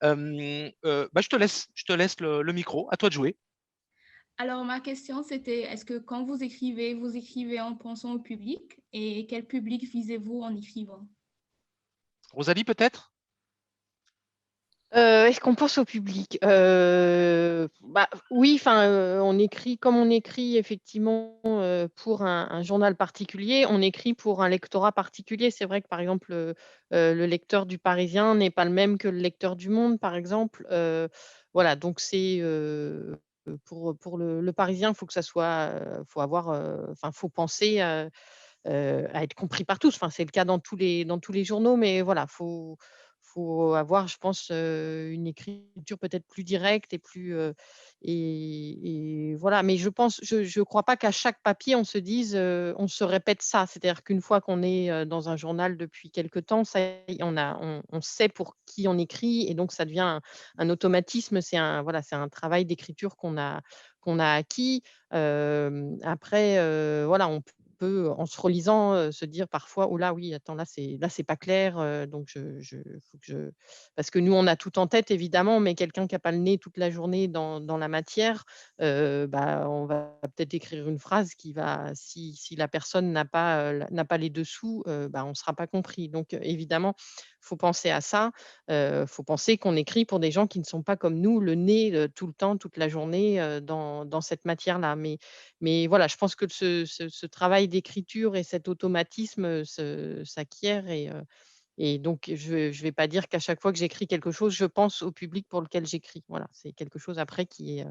Je te laisse le micro, à toi de jouer. Alors, ma question, c'était, est-ce que quand vous écrivez en pensant au public, et quel public visez-vous en écrivant? Rosalie, peut-être? Est-ce qu'on pense au public? Oui, on écrit comme on écrit effectivement pour un journal particulier, on écrit pour un lectorat particulier. C'est vrai que par exemple, le lecteur du Parisien n'est pas le même que le lecteur du Monde, par exemple. Voilà, donc c'est pour le Parisien, il faut que ça soit, faut penser à être compris par tous. Enfin, c'est le cas dans tous les journaux, mais voilà, faut avoir, je pense, une écriture peut-être plus directe et plus, et voilà. Mais je crois pas qu'à chaque papier, on se dise, on se répète ça. C'est-à-dire qu'une fois qu'on est, dans un journal depuis quelque temps, ça y est, on sait pour qui on écrit, et donc ça devient un automatisme. C'est un travail d'écriture qu'on a acquis. Après, voilà, on peut, en se relisant, se dire parfois: «Oh là, oui, attends, là c'est pas clair, donc faut que je» parce que nous, on a tout en tête évidemment, mais quelqu'un qui a pas le nez toute la journée dans la matière, on va peut-être écrire une phrase qui va, si la personne n'a pas les dessous, on sera pas compris. Donc évidemment, faut penser à ça. Faut penser qu'on écrit pour des gens qui ne sont pas comme nous, le nez, tout le temps, toute la journée, dans cette matière-là. Mais voilà, je pense que ce travail d'écriture et cet automatisme, s'acquiert, et donc je vais pas dire qu'à chaque fois que j'écris quelque chose, je pense au public pour lequel j'écris. Voilà, c'est quelque chose après qui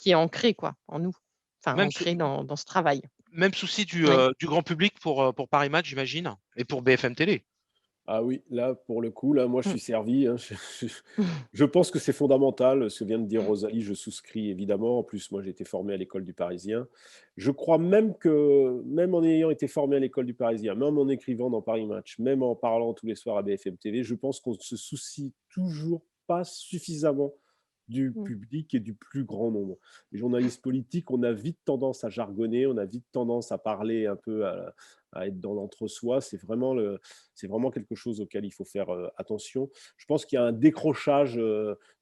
est ancré quoi, en nous, enfin Même, ancré dans ce travail. même souci Oui. du grand public pour Paris Match, j'imagine, et pour BFM Télé. Ah oui, là, pour le coup, là, moi, je suis servi, hein. Je pense que c'est fondamental, ce que vient de dire Rosalie, je souscris évidemment. En plus, moi, j'ai été formé à l'école du Parisien. Je crois même que, même en ayant été formé à l'école du Parisien, même en écrivant dans Paris Match, même en parlant tous les soirs à BFM TV, je pense qu'on ne se soucie toujours pas suffisamment du Mm. public et du plus grand nombre. Les journalistes politiques, on a vite tendance à jargonner, on a vite tendance à parler un peu, à être dans l'entre-soi. C'est vraiment quelque chose auquel il faut faire attention. Je pense qu'il y a un décrochage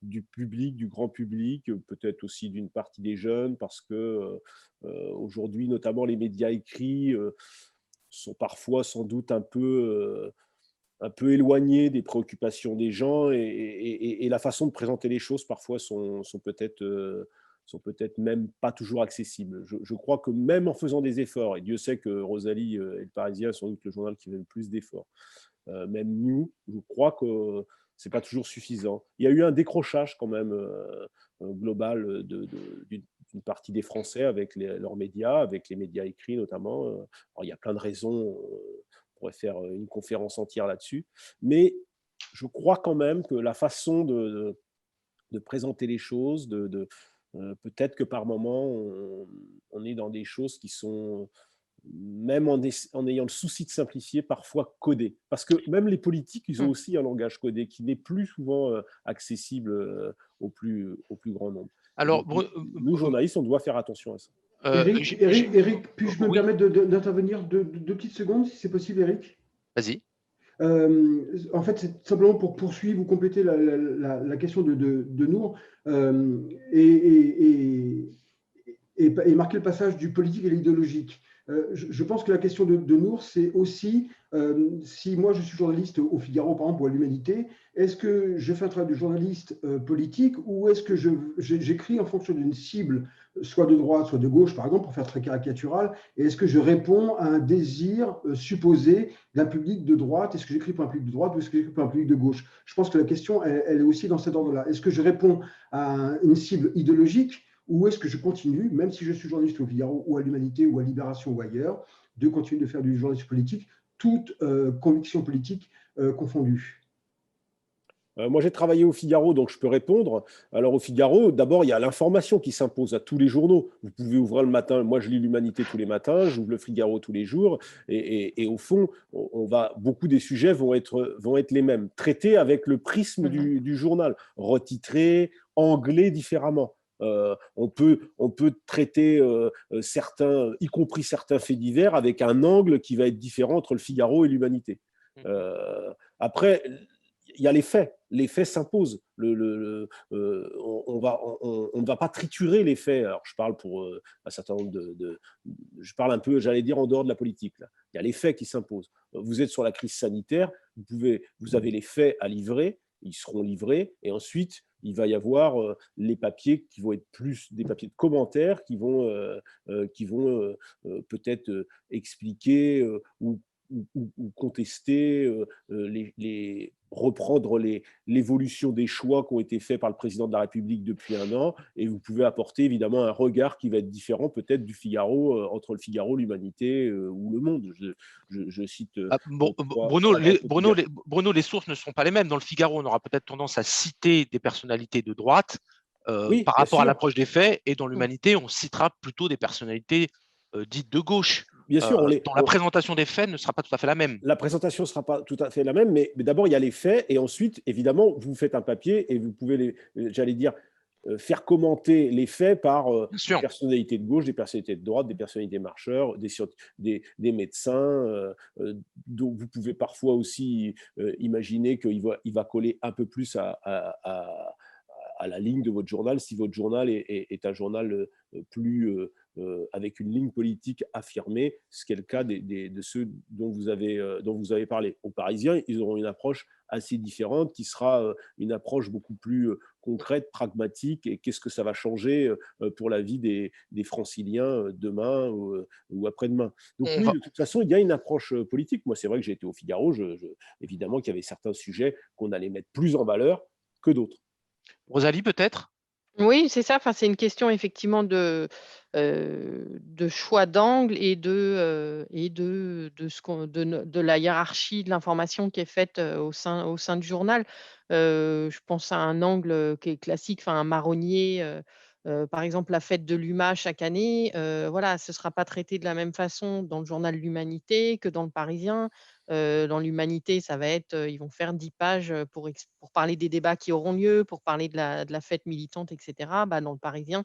du public, du grand public, peut-être aussi d'une partie des jeunes, parce que aujourd'hui, notamment les médias écrits sont parfois sans doute un peu éloignés des préoccupations des gens et la façon de présenter les choses parfois sont peut-être même pas toujours accessibles. Je crois que même en faisant des efforts, et Dieu sait que Rosalie et le Parisien sont sans doute le journal qui fait le plus d'efforts, même nous, je crois que c'est pas toujours suffisant. Il y a eu un décrochage quand même global d'une partie des Français avec leurs médias, avec les médias écrits notamment. Alors, il y a plein de raisons, on pourrait faire une conférence entière là-dessus, mais je crois quand même que la façon de présenter les choses, peut-être que par moment, on est dans des choses qui sont même en ayant le souci de simplifier, parfois codé. Parce que même les politiques, ils ont aussi un langage codé qui n'est plus souvent accessible au plus grand nombre. Alors, Donc, nous, journalistes, on doit faire attention à ça. Eric, puis-je me permettre d'intervenir deux petites secondes, si c'est possible, Eric? Vas-y. En fait, c'est simplement pour poursuivre ou compléter la question de Nour et marquer le passage du politique et l'idéologique. Je pense que la question de Nour, c'est aussi, si moi je suis journaliste au Figaro, par exemple, ou à l'Humanité, est-ce que je fais un travail de journaliste politique ou est-ce que j'écris en fonction d'une cible, soit de droite, soit de gauche, par exemple, pour faire très caricatural, et est-ce que je réponds à un désir supposé d'un public de droite? Est-ce que j'écris pour un public de droite ou est-ce que j'écris pour un public de gauche? Je pense que la question, elle est aussi dans cet ordre-là. Est-ce que je réponds à une cible idéologique ou est-ce que je continue, même si je suis journaliste au Figaro ou à l'Humanité ou à Libération ou ailleurs, de continuer de faire du journalisme politique, toute conviction politique confondue? Moi, j'ai travaillé au Figaro, donc je peux répondre. Alors, au Figaro, d'abord, il y a l'information qui s'impose à tous les journaux. Vous pouvez ouvrir le matin. Moi, je lis l'Humanité tous les matins, j'ouvre le Figaro tous les jours. Et au fond, beaucoup des sujets vont être les mêmes, traités avec le prisme du journal, retitrés, anglais différemment. On peut traiter certains, y compris certains faits divers, avec un angle qui va être différent entre le Figaro et l'Humanité. Après, il y a les faits. Les faits s'imposent. On ne va pas triturer les faits. Alors, je parle pour un certain nombre je parle un peu, j'allais dire, en dehors de la politique. Là. Il y a les faits qui s'imposent. Vous êtes sur la crise sanitaire, vous avez les faits à livrer, ils seront livrés, et ensuite, il va y avoir les papiers qui vont être plus des papiers de commentaires qui vont peut-être expliquer ou contester, reprendre l'évolution des choix qui ont été faits par le président de la République depuis un an, et vous pouvez apporter évidemment un regard qui va être différent peut-être du Figaro, entre le Figaro, l'Humanité ou Le Monde. Je cite… Bruno, les sources ne seront pas les mêmes. Dans le Figaro, on aura peut-être tendance à citer des personnalités de droite par rapport à l'approche des faits, et dans l'Humanité, on citera plutôt des personnalités dites de gauche. Bien sûr, dont la présentation des faits ne sera pas tout à fait la même. La présentation ne sera pas tout à fait la même, mais d'abord, il y a les faits, et ensuite, évidemment, vous faites un papier et vous pouvez, j'allais dire, faire commenter les faits par des personnalités de gauche, des personnalités de droite, des personnalités marcheurs, des médecins, dont vous pouvez parfois aussi imaginer qu'il va coller un peu plus à la ligne de votre journal, si votre journal est un journal plus avec une ligne politique affirmée, ce qui est le cas de ceux dont vous avez parlé. Aux Parisiens, ils auront une approche assez différente, qui sera une approche beaucoup plus concrète, pragmatique, et qu'est-ce que ça va changer pour la vie des Franciliens demain ou après-demain. Donc oui, de toute façon, il y a une approche politique. Moi, c'est vrai que j'ai été au Figaro, évidemment qu'il y avait certains sujets qu'on allait mettre plus en valeur que d'autres. Rosalie, peut-être? Oui, c'est ça. Enfin, c'est une question effectivement de choix d'angle et de la hiérarchie de l'information qui est faite au sein du journal. Je pense à un angle qui est classique, enfin un marronnier, par exemple la fête de l'UMA chaque année. Voilà, ce ne sera pas traité de la même façon dans le journal L'Humanité que dans le Parisien. Dans l'Humanité, ça va être, ils vont faire 10 pages, pour parler des débats qui auront lieu, pour parler de la fête militante et cetera. Bah, dans le Parisien,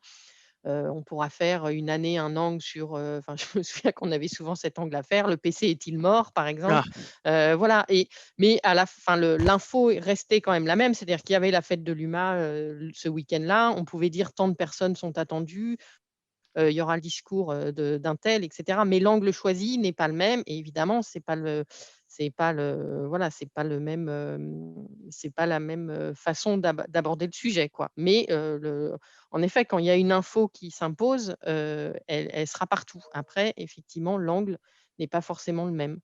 on pourra faire une année un angle sur, enfin, je me souviens qu'on avait souvent cet angle à faire: «Le PC est-il mort?» par Ah, exemple. Voilà, mais à la fin, l'info restait quand même la même. C'est-à-dire qu'il y avait la fête de l'UMA, ce week-end-là. On pouvait dire: «Tant de personnes sont attendues». Il y aura le discours, d'un tel et cetera, mais l'angle choisi n'est pas le même et évidemment, voilà, c'est pas la même, façon d'aborder le sujet, quoi. Mais, en effet, quand il y a une info qui s'impose, elle sera partout. Après, effectivement, l'angle n'est pas forcément le même.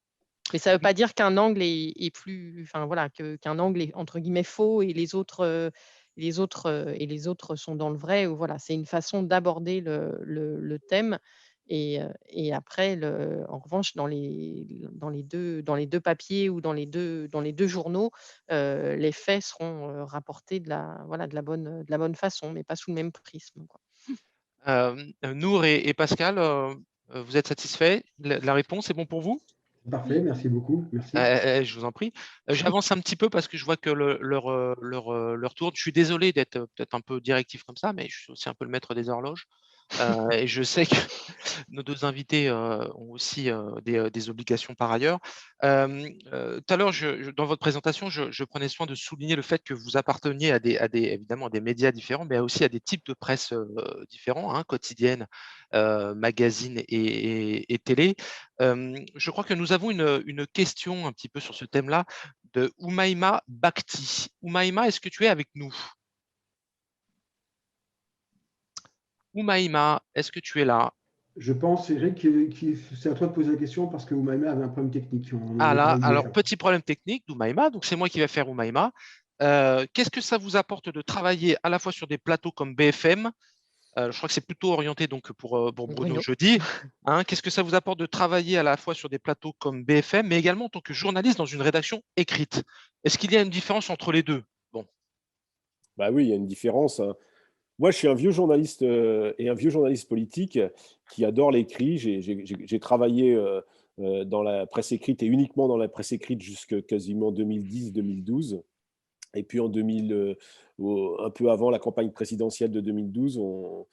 Mais ça ne veut pas dire qu'un angle est plus, enfin voilà, qu'un angle est entre guillemets «faux» et les autres sont dans le vrai, ou voilà. C'est une façon d'aborder le thème et après en revanche dans les deux papiers ou dans les deux journaux, les faits seront, rapportés de la bonne façon, mais pas sous le même prisme, quoi. Nour et Pascal, vous êtes satisfaits? La réponse est bon pour vous? Parfait, merci beaucoup. Merci. Je vous en prie. J'avance un petit peu parce que je vois que l'heure tourne. Je suis désolé d'être peut-être un peu directif comme ça, mais je suis aussi un peu le maître des horloges. Et je sais que nos 2 invités, ont aussi, des obligations par ailleurs. Tout à l'heure, dans votre présentation, je prenais soin de souligner le fait que vous apparteniez évidemment à des médias différents, mais aussi à des types de presse, différents, hein, quotidienne, magazine et télé. Je crois que nous avons une question un petit peu sur ce thème-là de Oumaima Bakhti. Oumaima, est-ce que tu es avec nous? Oumaima, est-ce que tu es là? Je pense, Eric, c'est à toi de poser la question parce que Oumaima avait un problème technique. On en Ah avait là, parlé alors hier. petit problème technique d'Oumaima, donc c'est moi qui vais faire Oumaima. Qu'est-ce que ça vous apporte de travailler à la fois sur des plateaux comme BFM? Je crois que c'est plutôt orienté donc pour Bruno Bruno? Jeudi, hein. Qu'est-ce que ça vous apporte de travailler à la fois sur des plateaux comme BFM, mais également en tant que journaliste dans une rédaction écrite? Est-ce qu'il y a une différence entre les deux? Bon. Bah oui, il y a une différence, hein. Moi, je suis un vieux journaliste et un vieux journaliste politique qui adore l'écrit. J'ai travaillé dans la presse écrite et uniquement dans la presse écrite jusqu'à quasiment 2010-2012. Et puis en 2000, un peu avant la campagne présidentielle de 2012, on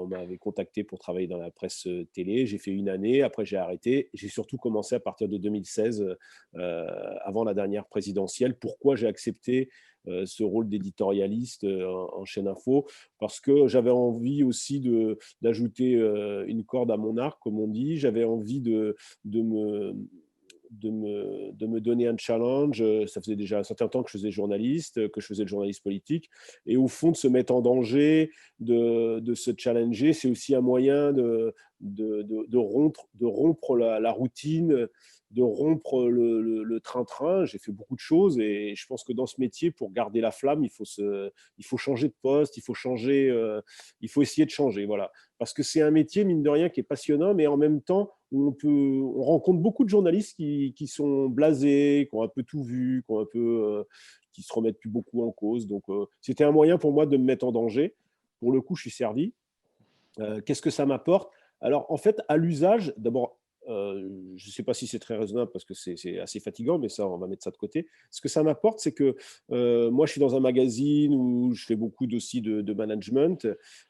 m'avait contacté pour travailler dans la presse télé. J'ai fait une année, après j'ai arrêté. J'ai surtout commencé à partir de 2016, avant la dernière présidentielle. Pourquoi j'ai accepté ce rôle d'éditorialiste en chaîne info? Parce que j'avais envie aussi d'ajouter une corde à mon arc, comme on dit. J'avais envie de me de me donner un challenge. Ça faisait déjà un certain temps que je faisais journaliste, que je faisais le journaliste politique. Et au fond, de se mettre en danger, de se challenger, c'est aussi un moyen de rompre la routine, de rompre le train-train. J'ai fait beaucoup de choses et je pense que dans ce métier, pour garder la flamme, il faut changer de poste, il faut essayer de changer. Voilà. Parce que c'est un métier, mine de rien, qui est passionnant, mais en même temps, où on rencontre beaucoup de journalistes qui sont blasés, qui ont un peu tout vu, qui se remettent plus beaucoup en cause. Donc, c'était un moyen pour moi de me mettre en danger. Pour le coup, je suis servi. Qu'est-ce que ça m'apporte? Alors, en fait, à l'usage, d'abord, je ne sais pas si c'est très raisonnable parce que c'est assez fatigant, mais ça, on va mettre ça de côté. Ce que ça m'apporte, c'est que moi, je suis dans un magazine où je fais beaucoup aussi de management,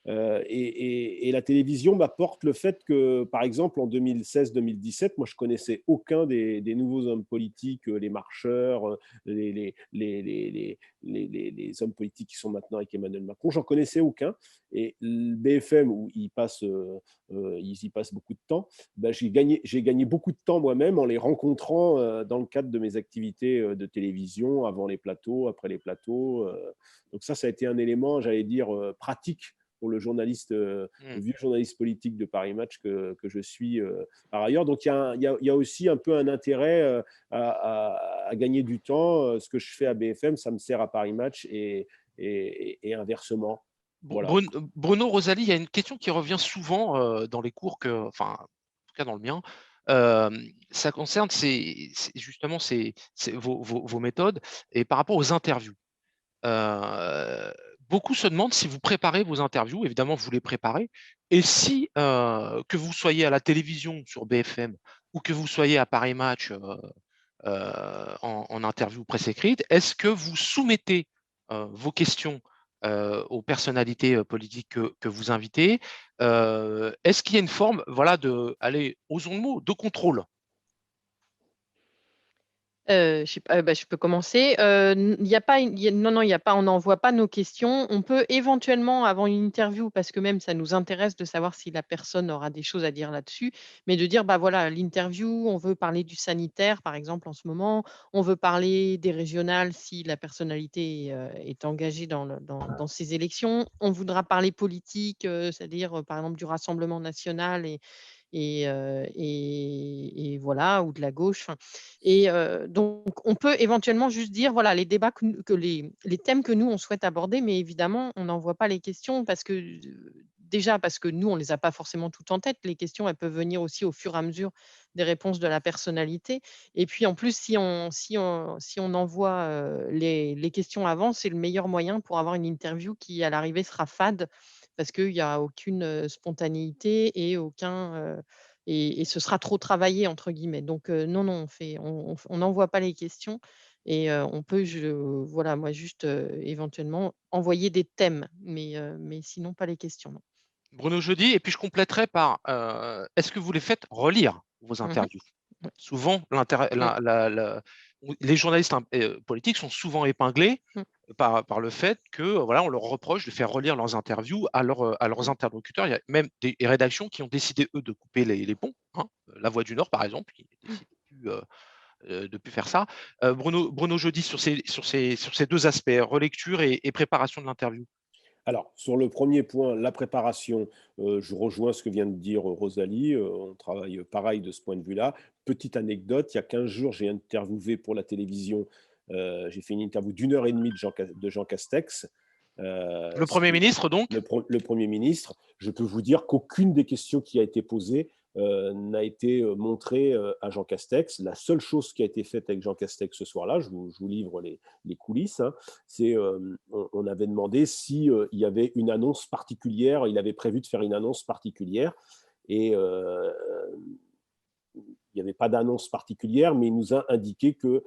et la télévision m'apporte le fait que, par exemple, en 2016-2017, moi, je connaissais aucun des nouveaux hommes politiques, les marcheurs, les hommes politiques qui sont maintenant avec Emmanuel Macron. J'en connaissais aucun. Et le BFM, où ils y passent beaucoup de temps, ben, j'ai gagné beaucoup de temps moi-même en les rencontrant dans le cadre de mes activités de télévision, avant les plateaux, après les plateaux. Donc ça a été un élément, j'allais dire, pratique pour le vieux journaliste politique de Paris Match que je suis par ailleurs. Donc il y a aussi un peu un intérêt à gagner du temps. Ce que je fais à BFM, ça me sert à Paris Match et inversement. Voilà. Bruno, Rosalie, il y a une question qui revient souvent dans les cours, enfin, en tout cas dans le mien. Ça concerne justement vos méthodes et par rapport aux interviews. Beaucoup se demandent si vous préparez vos interviews, évidemment vous les préparez, et si que vous soyez à la télévision sur BFM ou que vous soyez à Paris Match en interview presse écrite, est-ce que vous soumettez vos questions aux personnalités politiques que vous invitez? Est-ce qu'il y a une forme, voilà, allez, osons le mot, de contrôle? Je sais pas, je peux commencer. Il y a pas non, il y a pas, on n'envoie pas nos questions. On peut éventuellement, avant une interview, parce que même ça nous intéresse de savoir si la personne aura des choses à dire là-dessus, mais de dire, bah, voilà, l'interview, on veut parler du sanitaire, par exemple, en ce moment. On veut parler des régionales si la personnalité, est engagée dans ces élections. On voudra parler politique, c'est-à-dire, par exemple, du Rassemblement national et voilà, ou de la gauche, enfin donc on peut éventuellement juste dire, voilà, les débats que les thèmes que nous, on souhaite aborder, mais évidemment, on n'envoie pas les questions parce que, déjà parce que nous, on les a pas forcément toutes en tête. Les questions, elles peuvent venir aussi au fur et à mesure des réponses de la personnalité et puis, en plus, si on envoie, les questions avant, c'est le meilleur moyen pour avoir une interview qui, à l'arrivée, sera fade parce qu'il y a aucune, spontanéité et aucun, et ce sera «trop travaillé» entre guillemets. Donc non, non, on n'envoie pas les questions et on peut voilà, moi juste, éventuellement envoyer des thèmes, mais sinon pas les questions, non. Bruno Jeudi, et puis je compléterai par est-ce que vous les faites relire vos Mmh. interviews? Ouais. Souvent, Mmh. les journalistes politiques sont souvent épinglés Mmh. par le fait que voilà, on leur reproche de faire relire leurs interviews à leurs Mmh. interlocuteurs. Il y a même des rédactions qui ont décidé, eux, de couper les ponts, hein. La Voix du Nord, par exemple, qui décide de plus faire ça. Bruno Jeudi, sur ces deux aspects, relecture et préparation de l'interview. Alors, sur le premier point, la préparation, je rejoins ce que vient de dire Rosalie. On travaille pareil de ce point de vue-là. Petite anecdote, il y a 15 jours, j'ai interviewé pour la télévision, j'ai fait une interview d'1 heure et demie de Jean Castex. Le Premier ministre, donc? Le Premier ministre. Je peux vous dire qu'aucune des questions qui a été posée n'a été montrée à Jean Castex. La seule chose qui a été faite avec Jean Castex ce soir-là, je vous livre les coulisses, hein, c'est on avait demandé s'il y avait une annonce particulière, il avait prévu de faire une annonce particulière, et il n'y avait pas d'annonce particulière, mais il nous a indiqué que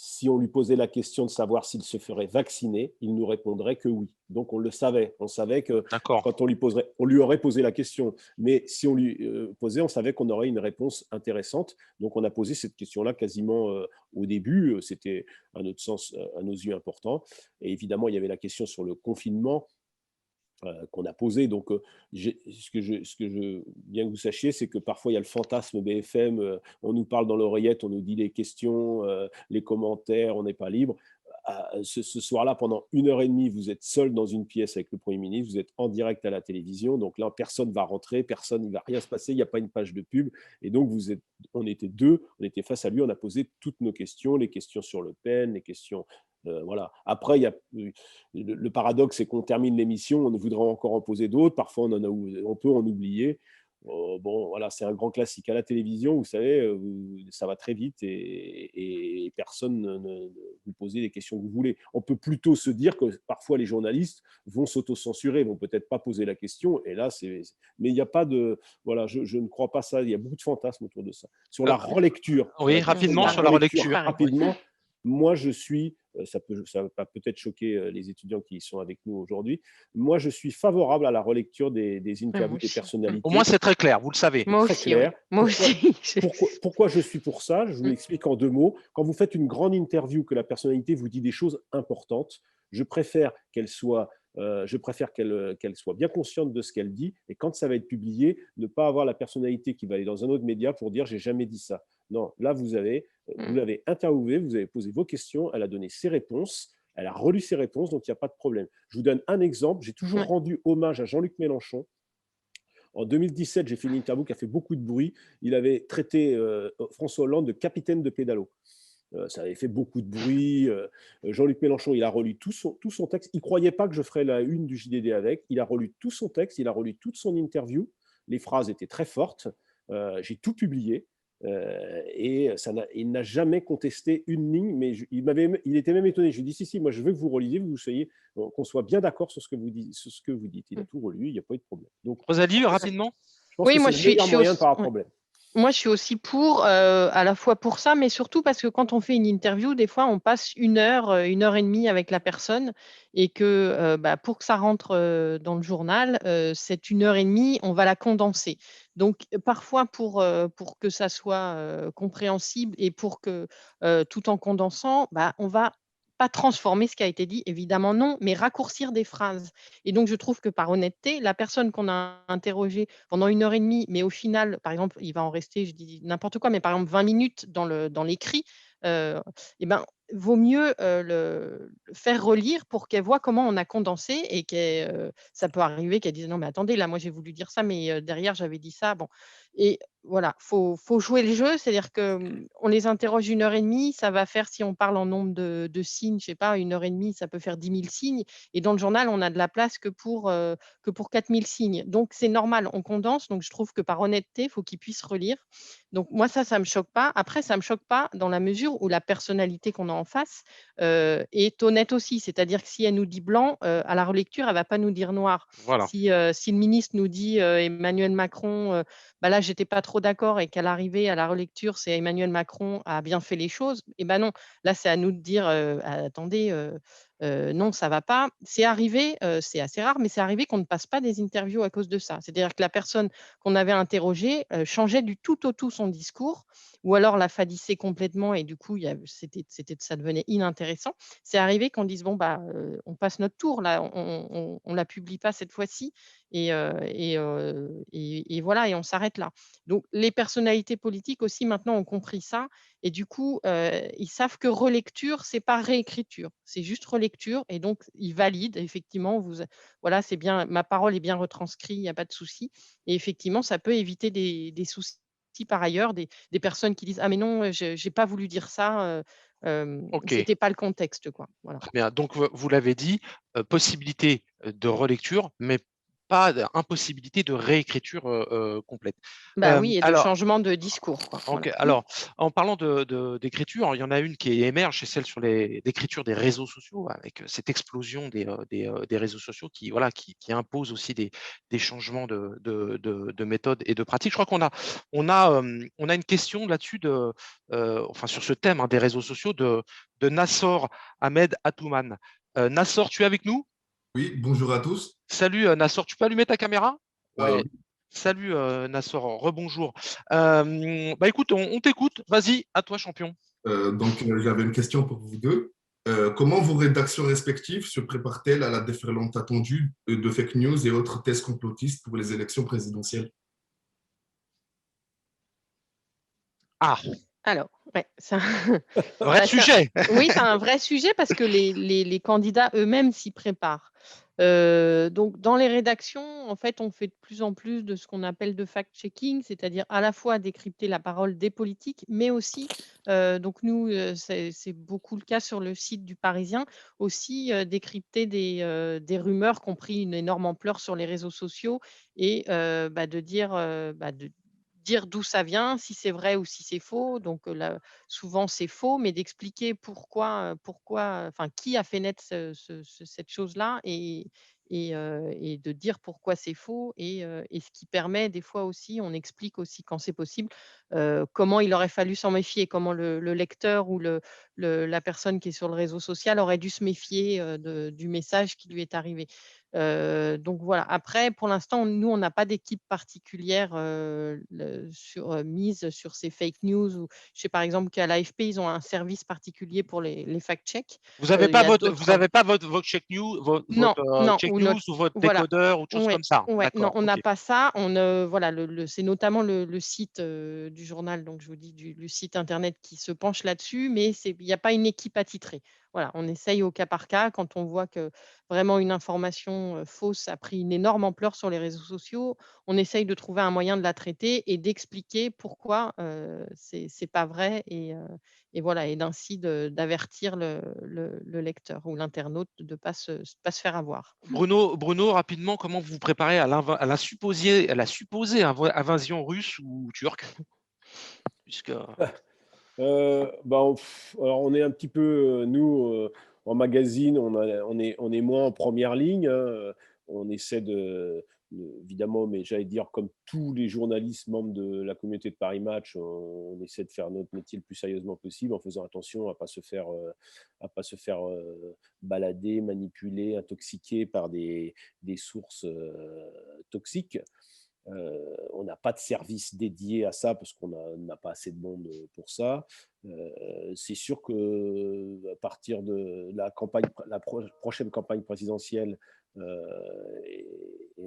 si on lui posait la question de savoir s'il se ferait vacciner, il nous répondrait que oui. Donc on le savait. On savait que quand on lui aurait posé la question, mais si on lui posait, on savait qu'on aurait une réponse intéressante. Donc on a posé cette question-là quasiment au début. C'était à notre sens, à nos yeux, important. Et évidemment, il y avait la question sur le confinement qu'on a posé. Donc, ce que je bien que vous sachiez, c'est que parfois il y a le fantasme BFM, on nous parle dans l'oreillette, on nous dit les questions, les commentaires, on n'est pas libre. Ce soir-là, pendant 1 heure et demie, vous êtes seul dans une pièce avec le Premier ministre, vous êtes en direct à la télévision, donc là, personne ne va rentrer, il ne va rien se passer, il n'y a pas une page de pub, et donc on était deux, on était face à lui, on a posé toutes nos questions, les questions sur Le Pen, les questions voilà. Après, il y a, le paradoxe, c'est qu'on termine l'émission, on voudrait encore en poser d'autres. Parfois, on peut en oublier. Bon, voilà, c'est un grand classique. À la télévision, vous savez, ça va très vite et personne ne vous pose les questions que vous voulez. On peut plutôt se dire que parfois, les journalistes vont s'auto-censurer, vont peut-être pas poser la question. Et là, mais il n'y a pas de... Voilà, je ne crois pas ça. Il y a beaucoup de fantasmes autour de ça. Sur la relecture. Oui, rapidement, sur la relecture. Rapidement. Moi, ça va peut-être choquer les étudiants qui sont avec nous aujourd'hui. Moi, je suis favorable à la relecture des interviews des personnalités. Au moins, c'est très clair, vous le savez. Moi très aussi, clair. oui. Moi aussi. Pourquoi je suis pour ça? Je vous l'explique en 2 mots. Quand vous faites une grande interview, que la personnalité vous dit des choses importantes, je préfère qu'elle soit bien consciente de ce qu'elle dit, et quand ça va être publié, ne pas avoir la personnalité qui va aller dans un autre média pour dire « j'ai jamais dit ça ». Non, là, vous l'avez interviewé, vous avez posé vos questions, elle a donné ses réponses, elle a relu ses réponses, donc il n'y a pas de problème. Je vous donne un exemple, j'ai toujours rendu hommage à Jean-Luc Mélenchon. En 2017, j'ai fait une interview qui a fait beaucoup de bruit. Il avait traité François Hollande de capitaine de pédalo. Ça avait fait beaucoup de bruit. Jean-Luc Mélenchon, il a relu tout son texte. Il ne croyait pas que je ferais la une du JDD avec. Il a relu tout son texte, il a relu toute son interview. Les phrases étaient très fortes. J'ai tout publié. Et il n'a jamais contesté une ligne, mais il était même étonné. Je lui ai dit, si, moi je veux que vous relisiez, qu'on soit bien d'accord sur ce que vous dites. Il a tout relu, il n'y a pas eu de problème. Donc, Rosalie, rapidement. je pense Oui, que moi, c'est je le suis, meilleur je suis moyen de aussi, pas avoir de ouais. problème. Moi, je suis aussi pour, à la fois pour ça, mais surtout parce que quand on fait une interview, des fois, on passe 1 heure et demie avec la personne et que pour que ça rentre dans le journal, cette 1 heure et demie, on va la condenser. Donc, parfois, pour que ça soit compréhensible et pour que tout en condensant, on va pas transformer ce qui a été dit, évidemment non, mais raccourcir des phrases. Et donc, je trouve que par honnêteté, la personne qu'on a interrogée pendant 1 heure et demie, mais au final, par exemple, il va en rester, je dis n'importe quoi, mais par exemple 20 minutes dans l'écrit, et ben, vaut mieux le faire relire pour qu'elle voit comment on a condensé et ça peut arriver qu'elle dise non, mais attendez, là, moi j'ai voulu dire ça, mais derrière j'avais dit ça. Bon, et voilà, faut jouer le jeu, c'est-à-dire qu'on les interroge 1 heure et demie, ça va faire, si on parle en nombre de signes, je sais pas, 1 heure et demie, ça peut faire 10 000 signes. Et dans le journal, on a de la place que pour 4000 signes. Donc, c'est normal, on condense. Donc, je trouve que par honnêteté, il faut qu'ils puissent relire. Donc, moi, ça ne me choque pas. Après, ça ne me choque pas dans la mesure où la personnalité qu'on a en face est honnête aussi. C'est-à-dire que si elle nous dit blanc, à la relecture, elle ne va pas nous dire noir. Voilà. Si le ministre nous dit Emmanuel Macron, là, j'étais pas trop d'accord et qu'à l'arrivée, à la relecture, c'est Emmanuel Macron a bien fait les choses, et ben non, là, c'est à nous de dire attendez, non, ça va pas. C'est arrivé, c'est assez rare, mais c'est arrivé qu'on ne passe pas des interviews à cause de ça. C'est-à-dire que la personne qu'on avait interrogée changeait du tout au tout son discours, ou alors la fadissait complètement et du coup, ça devenait inintéressant. C'est arrivé qu'on dise bon, on passe notre tour là, on la publie pas cette fois-ci et voilà, et on s'arrête là. Donc, les personnalités politiques aussi maintenant ont compris ça et du coup, ils savent que relecture, c'est pas réécriture, c'est juste relecture et donc ils valident effectivement. Voilà, c'est bien, ma parole est bien retranscrite, il n'y a pas de souci. Et effectivement, ça peut éviter des soucis par ailleurs, des personnes qui disent ah mais non, j'ai pas voulu dire ça, Ok, c'était pas le contexte quoi. Voilà. très bien. Donc, vous l'avez dit, possibilité de relecture, mais pas impossibilité de réécriture complète. Oui, et de Alors, changement de discours quoi. ok. Voilà. Alors, en parlant d'écriture, il y en a une qui émerge, c'est celle sur l'écriture des réseaux sociaux, avec cette explosion des réseaux sociaux qui impose aussi des changements de méthode et de pratique. Je crois on a une question là-dessus sur ce thème des réseaux sociaux de Nassor Ahmed Atouman. Nassor, tu es avec nous? Oui, bonjour à tous. Salut Nassor, tu peux allumer ta caméra? Ouais. Oui. Salut Nassor, rebonjour. Écoute, on t'écoute. Vas-y, à toi, champion. J'avais une question pour vous deux. Comment vos rédactions respectives se préparent-elles à la déferlante attendue de fake news et autres thèses complotistes pour les élections présidentielles? Ah, alors, ouais, c'est un vrai sujet. Oui, c'est un vrai sujet parce que les candidats eux-mêmes s'y préparent. Donc, dans les rédactions, en fait, on fait de plus en plus de ce qu'on appelle de fact-checking, c'est-à-dire à la fois décrypter la parole des politiques, mais aussi, donc nous, c'est beaucoup le cas sur le site du Parisien, aussi décrypter des rumeurs qui ont pris une énorme ampleur sur les réseaux sociaux et de dire d'où ça vient, si c'est vrai ou si c'est faux. Donc là, souvent c'est faux, mais d'expliquer pourquoi, enfin qui a fait naître cette chose-là et de dire pourquoi c'est faux et ce qui permet des fois aussi, on explique aussi quand c'est possible, comment il aurait fallu s'en méfier, comment le lecteur ou la personne qui est sur le réseau social aurait dû se méfier du message qui lui est arrivé. Donc voilà. Après, pour l'instant, nous, on n'a pas d'équipe particulière mise sur ces fake news. Ou, je sais par exemple qu'à l'AFP, ils ont un service particulier pour les fact-checks. Vous n'avez Il y pas a votre check news, non, check ou news ou votre voilà. décodeur ou de choses Ouais, comme ça. ouais, non, D'accord. on n'a Ok. pas ça. Voilà, c'est notamment le site du journal, donc je vous dis le site internet qui se penche là-dessus, mais il y a pas une équipe attitrée. Voilà, on essaye au cas par cas quand on voit que vraiment une information, fausse a pris une énorme ampleur sur les réseaux sociaux, on essaye de trouver un moyen de la traiter et d'expliquer pourquoi, c'est pas vrai et voilà et d'ainsi d'avertir le lecteur ou l'internaute de pas se faire avoir. Bruno, rapidement, comment vous vous préparez à la supposée invasion russe ou turque? Puisque Alors on est un petit peu, nous, en magazine, on est moins en première ligne, hein. On essaie évidemment, mais j'allais dire comme tous les journalistes membres de la communauté de Paris Match, on essaie de faire notre métier le plus sérieusement possible en faisant attention à pas se faire balader, manipuler, intoxiquer par des sources toxiques. On n'a pas de service dédié à ça parce qu'on n'a pas assez de monde pour ça. C'est sûr que à partir de la prochaine campagne présidentielle, et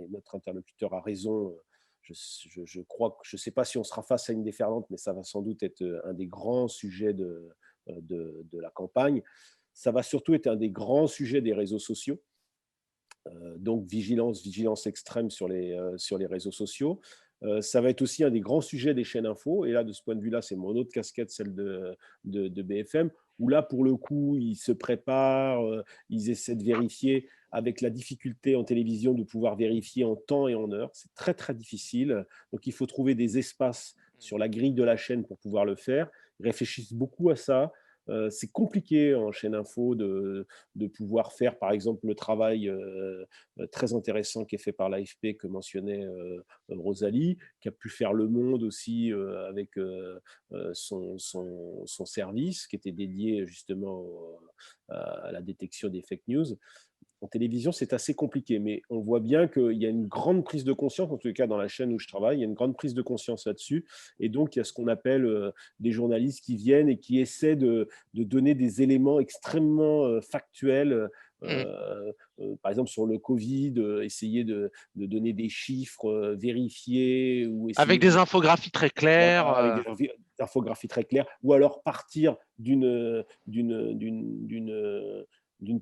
notre interlocuteur a raison, je crois que je ne sais pas si on sera face à une déferlante, mais ça va sans doute être un des grands sujets de la campagne. Ça va surtout être un des grands sujets des réseaux sociaux. Donc vigilance extrême sur les réseaux sociaux. Ça va être aussi un des grands sujets des chaînes info. Et là, de ce point de vue-là, c'est mon autre casquette, celle de BFM, où là, pour le coup, ils se préparent, ils essaient de vérifier avec la difficulté en télévision de pouvoir vérifier en temps et en heure. C'est très, très difficile. Donc, il faut trouver des espaces sur la grille de la chaîne pour pouvoir le faire. Ils réfléchissent beaucoup à ça. C'est compliqué en chaîne info de pouvoir faire, par exemple, le travail très intéressant qui est fait par l'AFP, que mentionnait Rosalie, qui a pu faire Le Monde aussi avec son service, qui était dédié justement à la détection des fake news. En télévision, c'est assez compliqué, mais on voit bien qu'il y a une grande prise de conscience, en tout cas dans la chaîne où je travaille, il y a une grande prise de conscience là-dessus. Et donc, il y a ce qu'on appelle des journalistes qui viennent et qui essaient de donner des éléments extrêmement factuels. Par exemple, sur le Covid, essayer de donner des chiffres vérifiés. Avec des infographies très claires. Voilà, avec des infographies très claires. Ou alors partir d'une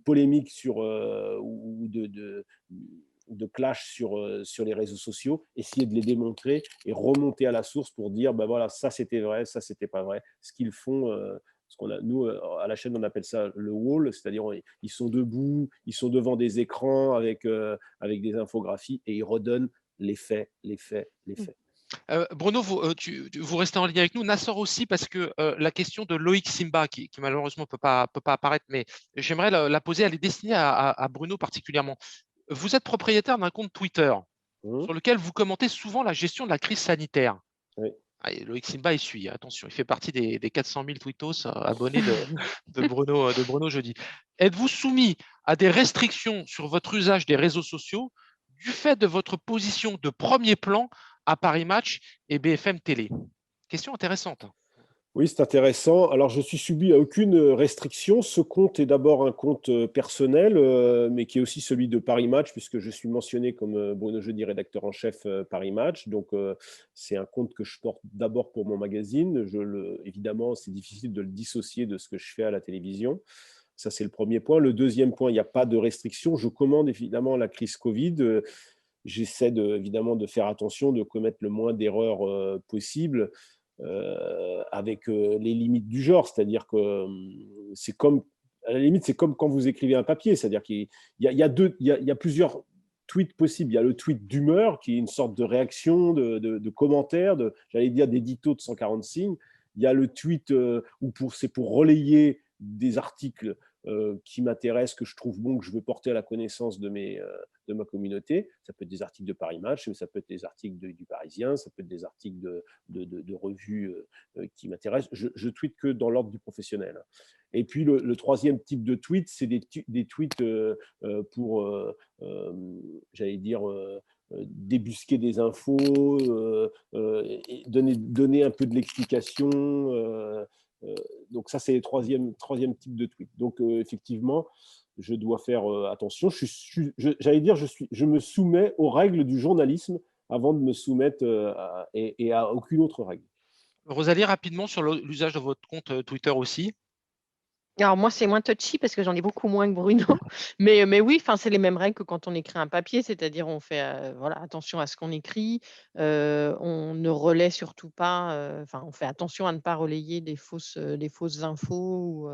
polémique ou de clash sur les réseaux sociaux, essayer de les démontrer et remonter à la source pour dire ben voilà, ça c'était vrai, ça c'était pas vrai. Ce qu'ils font, nous à la chaîne on appelle ça le wall, c'est-à-dire ils sont debout, ils sont devant des écrans avec des infographies et ils redonnent les faits. Bruno, vous restez en ligne avec nous. Nassor aussi, parce que la question de Loïc Simba, qui malheureusement peut pas apparaître, mais j'aimerais la poser, elle est destinée à Bruno particulièrement. Vous êtes propriétaire d'un compte Twitter sur lequel vous commentez souvent la gestion de la crise sanitaire. Oui. Loïc Simba, il suit, attention, il fait partie des 400 000 tweetos abonnés de Bruno Jeudi. Êtes-vous soumis à des restrictions sur votre usage des réseaux sociaux du fait de votre position de premier plan à Paris Match et BFM Télé? Question intéressante. Oui, c'est intéressant. Alors, je suis subi à aucune restriction. Ce compte est d'abord un compte personnel, mais qui est aussi celui de Paris Match, puisque je suis mentionné comme Bruno Jeudi, rédacteur en chef Paris Match. Donc, c'est un compte que je porte d'abord pour mon magazine. Évidemment, c'est difficile de le dissocier de ce que je fais à la télévision. Ça, c'est le premier point. Le deuxième point, il n'y a pas de restriction. Je commande évidemment la crise Covid. J'essaie évidemment de faire attention, de commettre le moins d'erreurs possibles. Avec les limites du genre, c'est-à-dire que c'est comme, à la limite, c'est comme quand vous écrivez un papier, c'est-à-dire qu'il y a plusieurs tweets possibles. Il y a le tweet d'humeur, qui est une sorte de réaction, de commentaire, j'allais dire d'édito de 140 signes. Il y a le tweet où c'est pour relayer des articles qui m'intéressent, que je trouve bons, que je veux porter à la connaissance de ma communauté. Ça peut être des articles de Paris Match, mais ça peut être des articles du Parisien, ça peut être des articles de revues qui m'intéressent. Je tweete que dans l'ordre du professionnel. Et puis le troisième type de tweet, c'est des tweets pour, j'allais dire, débusquer des infos, et donner un peu de l'explication. Donc ça, c'est le troisième type de tweet. Donc effectivement, je dois faire attention. J'allais dire, je me soumets aux règles du journalisme avant de me soumettre et à aucune autre règle. Rosalie, rapidement sur l'usage de votre compte Twitter aussi. Alors moi, c'est moins touchy parce que j'en ai beaucoup moins que Bruno. Mais oui, c'est les mêmes règles que quand on écrit un papier, c'est-à-dire on fait voilà, attention à ce qu'on écrit, on ne relaie surtout pas, on fait attention à ne pas relayer des fausses infos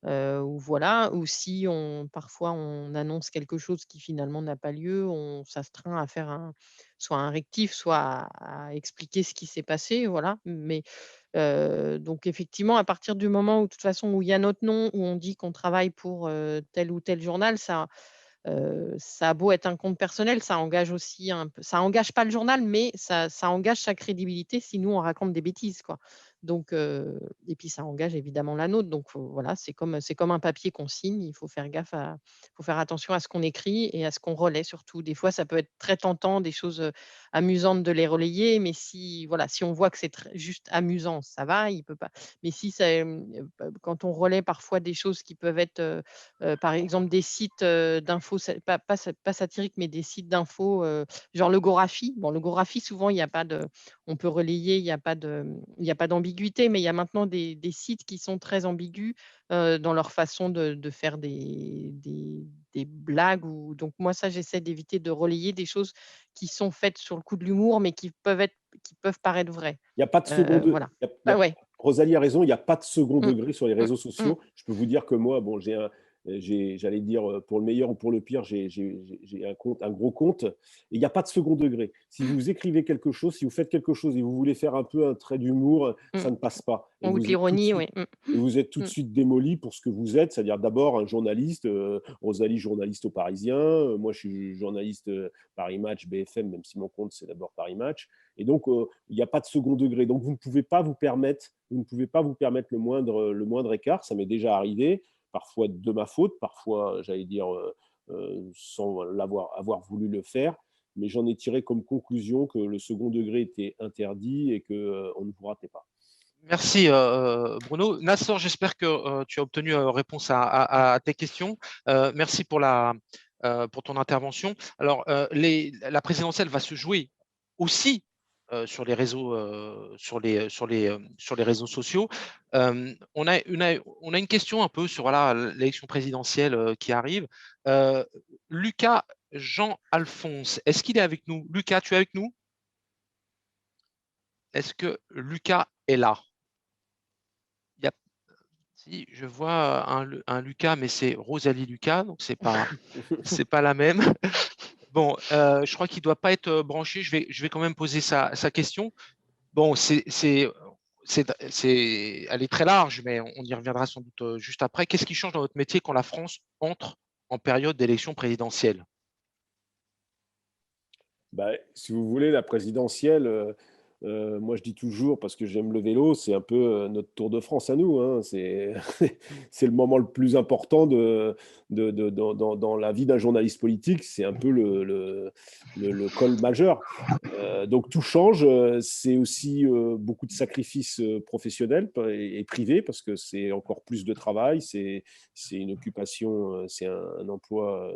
ou voilà, ou si parfois on annonce quelque chose qui finalement n'a pas lieu, on s'astreint à faire soit un rectif, soit à expliquer ce qui s'est passé, voilà. Mais donc effectivement, à partir du moment où de toute façon, où il y a notre nom, où on dit qu'on travaille pour, tel ou tel journal, ça a beau être un compte personnel, ça engage aussi un peu ça engage pas le journal, mais ça engage sa crédibilité si nous on raconte des bêtises, quoi. Donc et puis ça engage évidemment la nôtre, donc voilà, c'est comme un papier qu'on signe, il faut faire attention à ce qu'on écrit et à ce qu'on relaie surtout. Des fois, ça peut être très tentant, des choses, amusantes de les relayer, mais si on voit que c'est juste amusant, ça va, il peut pas mais si quand on relaie parfois des choses qui peuvent être, par exemple des sites, d'infos pas satiriques, mais des sites d'infos, genre le Gorafi. Bon, le Gorafi, souvent, il y a pas de on peut relayer, il y a pas d'ambiguïté, mais il y a maintenant des sites qui sont très ambigus, dans leur façon de faire des blagues ou donc moi, ça, j'essaie d'éviter de relayer des choses qui sont faites sur le coup de l'humour, mais qui peuvent paraître vraies. Il n'y a pas de second degré. Voilà. Bah, ouais. Rosalie a raison, il n'y a pas de second Mmh. degré sur les réseaux Mmh. sociaux. Je peux vous dire que moi, bon, j'allais dire pour le meilleur ou pour le pire, j'ai un gros compte, et il n'y a pas de second degré. Si vous écrivez quelque chose, si vous faites quelque chose et vous voulez faire un peu un trait d'humour, ça ne passe pas. Et Ou de vous êtes tout de l'ironie, suite oui. et vous êtes tout de suite démoli pour ce que vous êtes, c'est-à-dire d'abord un journaliste, Rosalie, journaliste au Parisien, moi je suis journaliste Paris Match, BFM, même si mon compte c'est d'abord Paris Match. Et donc, il n'y a pas de second degré. Donc, vous ne pouvez pas vous permettre le moindre écart. Ça m'est déjà arrivé, parfois de ma faute, parfois, j'allais dire, sans avoir voulu le faire. Mais j'en ai tiré comme conclusion que le second degré était interdit et qu'on ne vous ratait pas. Merci Bruno. Nassor, j'espère que tu as obtenu réponse à tes questions. Merci pour ton intervention. Alors, la présidentielle va se jouer aussi sur les réseaux, sur les réseaux sociaux. On a une question un peu sur l'élection présidentielle qui arrive. Lucas Jean-Alphonse, est-ce qu'il est avec nous? Lucas, tu es avec nous? Est-ce que Lucas est là? Si, je vois un Lucas, mais c'est Rosalie Lucas, donc c'est pas la même. Bon, je crois qu'il ne doit pas être branché. Je vais quand même poser sa question. Bon, elle est très large, mais on y reviendra sans doute juste après. Qu'est-ce qui change dans votre métier quand la France entre en période d'élection présidentielle? Si vous voulez, la présidentielle, moi je dis toujours, parce que j'aime le vélo, c'est un peu notre Tour de France à nous, hein. C'est le moment le plus important dans la vie d'un journaliste politique. C'est un peu le col majeur. Donc tout change. C'est aussi beaucoup de sacrifices professionnels et privés, parce que c'est encore plus de travail. C'est une occupation, c'est un emploi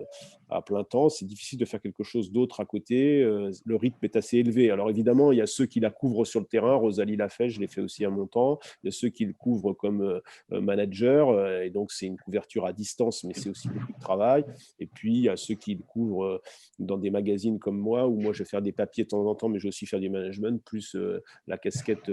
à plein temps. C'est difficile de faire quelque chose d'autre à côté. Le rythme est assez élevé. Alors évidemment, il y a ceux qui la couvrent sur le terrain. Rosalie l'a fait, je l'ai fait aussi à mon temps. Il y a ceux qui le couvrent comme manager, et donc c'est une couverture à distance, mais c'est aussi beaucoup de travail. Et puis il y a ceux qui le couvrent dans des magazines comme moi, où moi je vais faire des papiers de temps en temps, mais je vais aussi faire du management, plus la casquette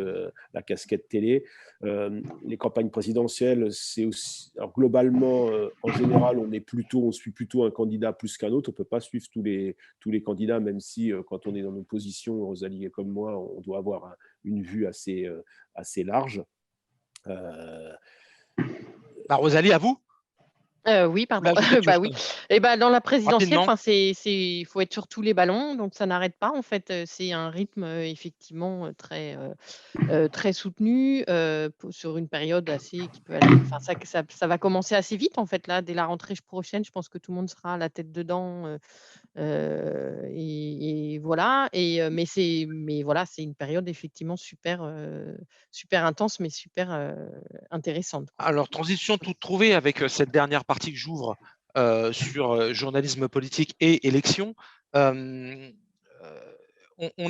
télé. Les campagnes présidentielles, c'est aussi, alors globalement, en général, on suit plutôt un candidat plus qu'un autre. On ne peut pas suivre tous les candidats, même si quand on est dans nos positions, Rosalie comme moi, on doit avoir une vue assez large. Rosalie, à vous? Oui, pardon. Bah oui. Et dans la présidentielle, Rapidement. il faut être sur tous les ballons, donc ça n'arrête pas en fait. C'est un rythme effectivement très soutenu sur une période qui peut aller. Enfin, ça va commencer assez vite en fait là, dès la rentrée prochaine. Je pense que tout le monde sera à la tête dedans. Et voilà. Mais voilà, c'est une période effectivement super intense, mais super intéressante, quoi. Alors, transition toute trouvée avec cette dernière partie que j'ouvre sur journalisme politique et élection. On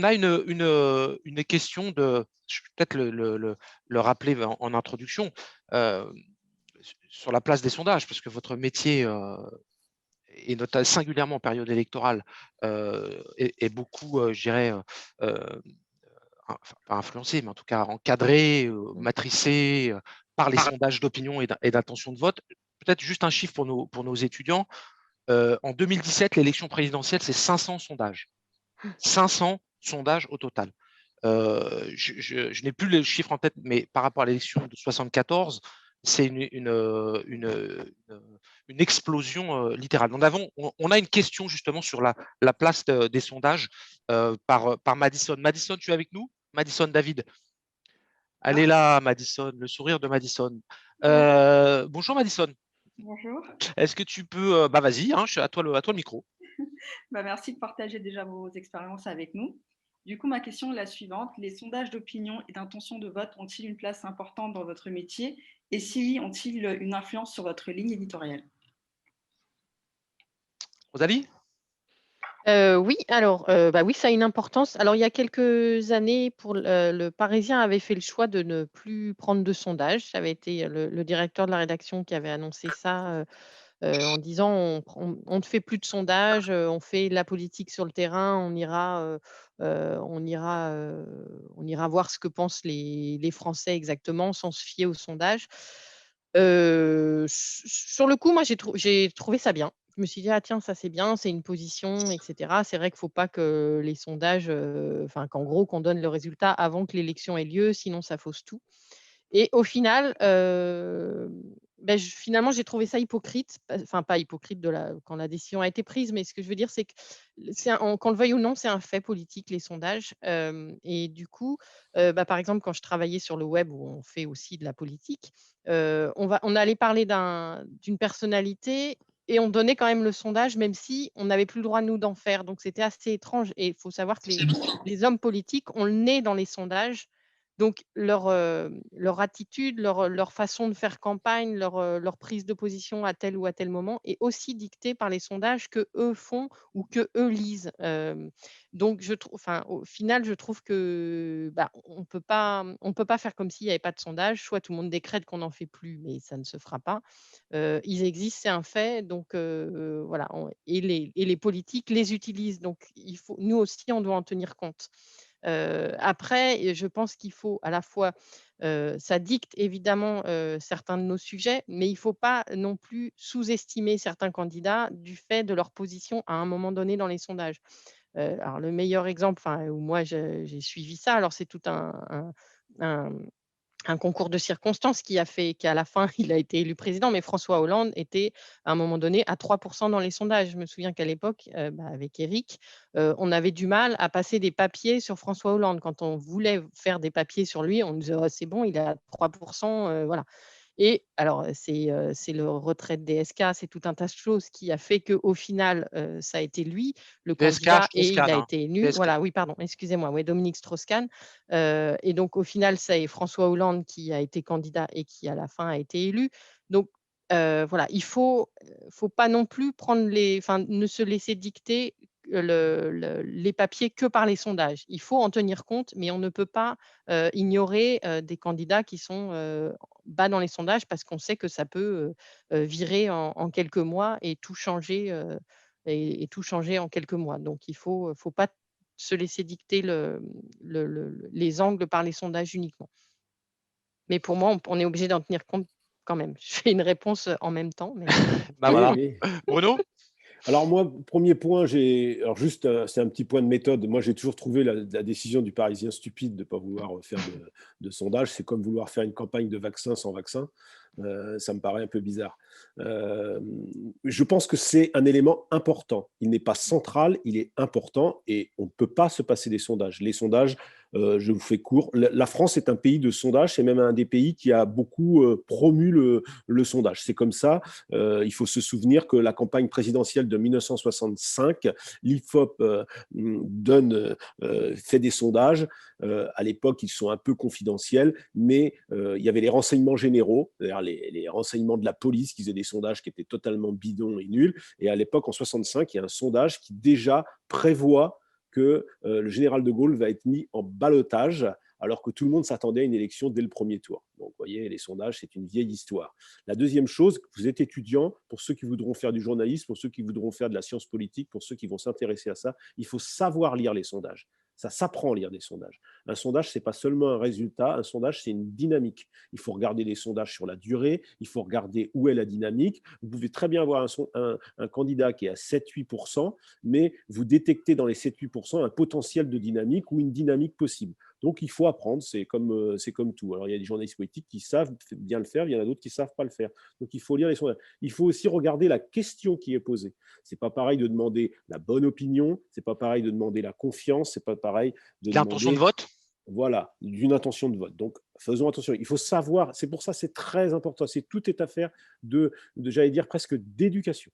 a une question je vais peut-être le rappeler en introduction. sur la place des sondages, parce que votre métier, et notamment singulièrement en période électorale, est beaucoup, je dirais, enfin, pas influencé, mais en tout cas encadré, matricé par les sondages d'opinion et d'intention de vote. Peut-être juste un chiffre pour nos étudiants. En 2017, l'élection présidentielle, c'est 500 sondages. 500 sondages au total. Je n'ai plus le chiffre en tête, mais par rapport à l'élection de 1974, c'est une explosion littérale. On a une question justement sur la place des sondages par Madison. Madison, tu es avec nous? Madison David. Elle est là, Madison, le sourire de Madison. Bonjour Madison. Bonjour. Est-ce que tu peux… vas-y, hein, à toi le micro. Merci de partager déjà vos expériences avec nous. Du coup, ma question est la suivante. Les sondages d'opinion et d'intention de vote ont-ils une place importante dans votre métier? Et si oui, ont-ils une influence sur votre ligne éditoriale? Rosalie? Oui, alors, oui, ça a une importance. Alors, il y a quelques années, le Parisien avait fait le choix de ne plus prendre de sondage. Ça avait été le directeur de la rédaction qui avait annoncé ça en disant on ne fait plus de sondage, on fait de la politique sur le terrain, on ira voir ce que pensent les Français exactement sans se fier aux sondages. Sur le coup, moi, j'ai trouvé ça bien. Je me suis dit: «Ah tiens, ça c'est bien, c'est une position et cetera». C'est vrai qu'il ne faut pas que les sondages, qu'en gros, qu'on donne le résultat avant que l'élection ait lieu, sinon ça fausse tout. Et au final, finalement, j'ai trouvé ça hypocrite, enfin pas hypocrite quand la décision a été prise, mais ce que je veux dire, c'est que qu'on le veuille ou non, c'est un fait politique, les sondages. Et du coup, par exemple, quand je travaillais sur le web où on fait aussi de la politique, on allait parler d'une personnalité et on donnait quand même le sondage, même si on n'avait plus le droit, nous, d'en faire. Donc c'était assez étrange et il faut savoir que les hommes politiques ont le nez dans les sondages. Donc leur attitude, leur façon de faire campagne, leur prise de position à tel ou à tel moment est aussi dictée par les sondages qu'eux font ou qu'eux lisent. Donc au final, je trouve que, on peut pas faire comme s'il n'y avait pas de sondage. Soit tout le monde décrète qu'on n'en fait plus, mais ça ne se fera pas. Ils existent, c'est un fait, donc voilà, et les politiques les utilisent. Donc nous aussi, on doit en tenir compte. Après, je pense qu'il faut à la fois, ça dicte évidemment, certains de nos sujets, mais il ne faut pas non plus sous-estimer certains candidats du fait de leur position à un moment donné dans les sondages. Alors le meilleur exemple, où moi j'ai suivi ça, alors c'est tout un concours de circonstances qui a fait qu'à la fin, il a été élu président, mais François Hollande était, à un moment donné, à 3 dans les sondages. Je me souviens qu'à l'époque, avec Éric, on avait du mal à passer des papiers sur François Hollande. Quand on voulait faire des papiers sur lui, on nous disait: «Oh, c'est bon, il est à 3 voilà. Et alors, c'est le retrait de DSK, c'est tout un tas de choses qui a fait qu'au final, ça a été lui, le DSK, candidat, et il Strauss-Kahn, a hein. été élu. DSK. Voilà, oui, pardon, excusez-moi, oui, Dominique Strauss-Kahn. Et donc au final, c'est François Hollande qui a été candidat et qui, à la fin, a été élu. Donc voilà, il faut pas non plus ne se laisser dicter les papiers que par les sondages. Il faut en tenir compte, mais on ne peut pas ignorer des candidats qui sont bas dans les sondages parce qu'on sait que ça peut virer en quelques mois et tout changer, et tout changer en quelques mois. Donc il faut pas se laisser dicter les angles par les sondages uniquement. Mais pour moi, on est obligé d'en tenir compte quand même. Je fais une réponse en même temps, mais Voilà. Oui. Bruno? Alors moi, premier point, alors juste, c'est un petit point de méthode. Moi, j'ai toujours trouvé la décision du Parisien stupide de ne pas vouloir faire de sondage. C'est comme vouloir faire une campagne de vaccin sans vaccin. Ça me paraît un peu bizarre. Je pense que c'est un élément important. Il n'est pas central, il est important et on ne peut pas se passer des sondages. Les sondages, je vous fais court. La France est un pays de sondage, c'est même un des pays qui a beaucoup promu le sondage. C'est comme ça. Il faut se souvenir que la campagne présidentielle de 1965, l'IFOP fait des sondages. À l'époque, ils sont un peu confidentiels, mais il y avait les renseignements généraux, c'est-à-dire les renseignements de la police qui faisaient des sondages qui étaient totalement bidons et nuls. Et à l'époque, en 65, il y a un sondage qui déjà prévoit que le général de Gaulle va être mis en ballottage alors que tout le monde s'attendait à une élection dès le premier tour. Donc, vous voyez, les sondages, c'est une vieille histoire. La deuxième chose, vous êtes étudiant, pour ceux qui voudront faire du journalisme, pour ceux qui voudront faire de la science politique, pour ceux qui vont s'intéresser à ça, il faut savoir lire les sondages. Ça s'apprend à lire des sondages. Un sondage, ce n'est pas seulement un résultat, un sondage, c'est une dynamique. Il faut regarder les sondages sur la durée, il faut regarder où est la dynamique. Vous pouvez très bien avoir un candidat qui est à 7-8%, mais vous détectez dans les 7-8% un potentiel de dynamique ou une dynamique possible. Donc, il faut apprendre, c'est comme tout. Alors, il y a des journalistes politiques qui savent bien le faire, il y en a d'autres qui ne savent pas le faire. Donc, il faut lire les sondages. Il faut aussi regarder la question qui est posée. Ce n'est pas pareil de demander la bonne opinion, ce n'est pas pareil de demander la confiance, ce n'est pas pareil de demander… L'intention de vote. Voilà, d'une intention de vote. Donc, faisons attention. Il faut savoir, c'est pour ça c'est très important. Tout est affaire j'allais dire, presque d'éducation.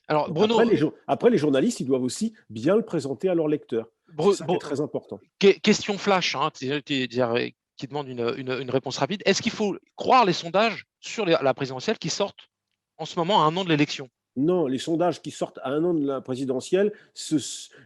Alors, donc, Bruno… Après, les journalistes, ils doivent aussi bien le présenter à leurs lecteurs. C'est ça qui est très important. Question flash, hein, qui demande une réponse rapide. Est-ce qu'il faut croire les sondages sur la présidentielle qui sortent en ce moment à un an de l'élection? Non, les sondages qui sortent à un an de la présidentielle,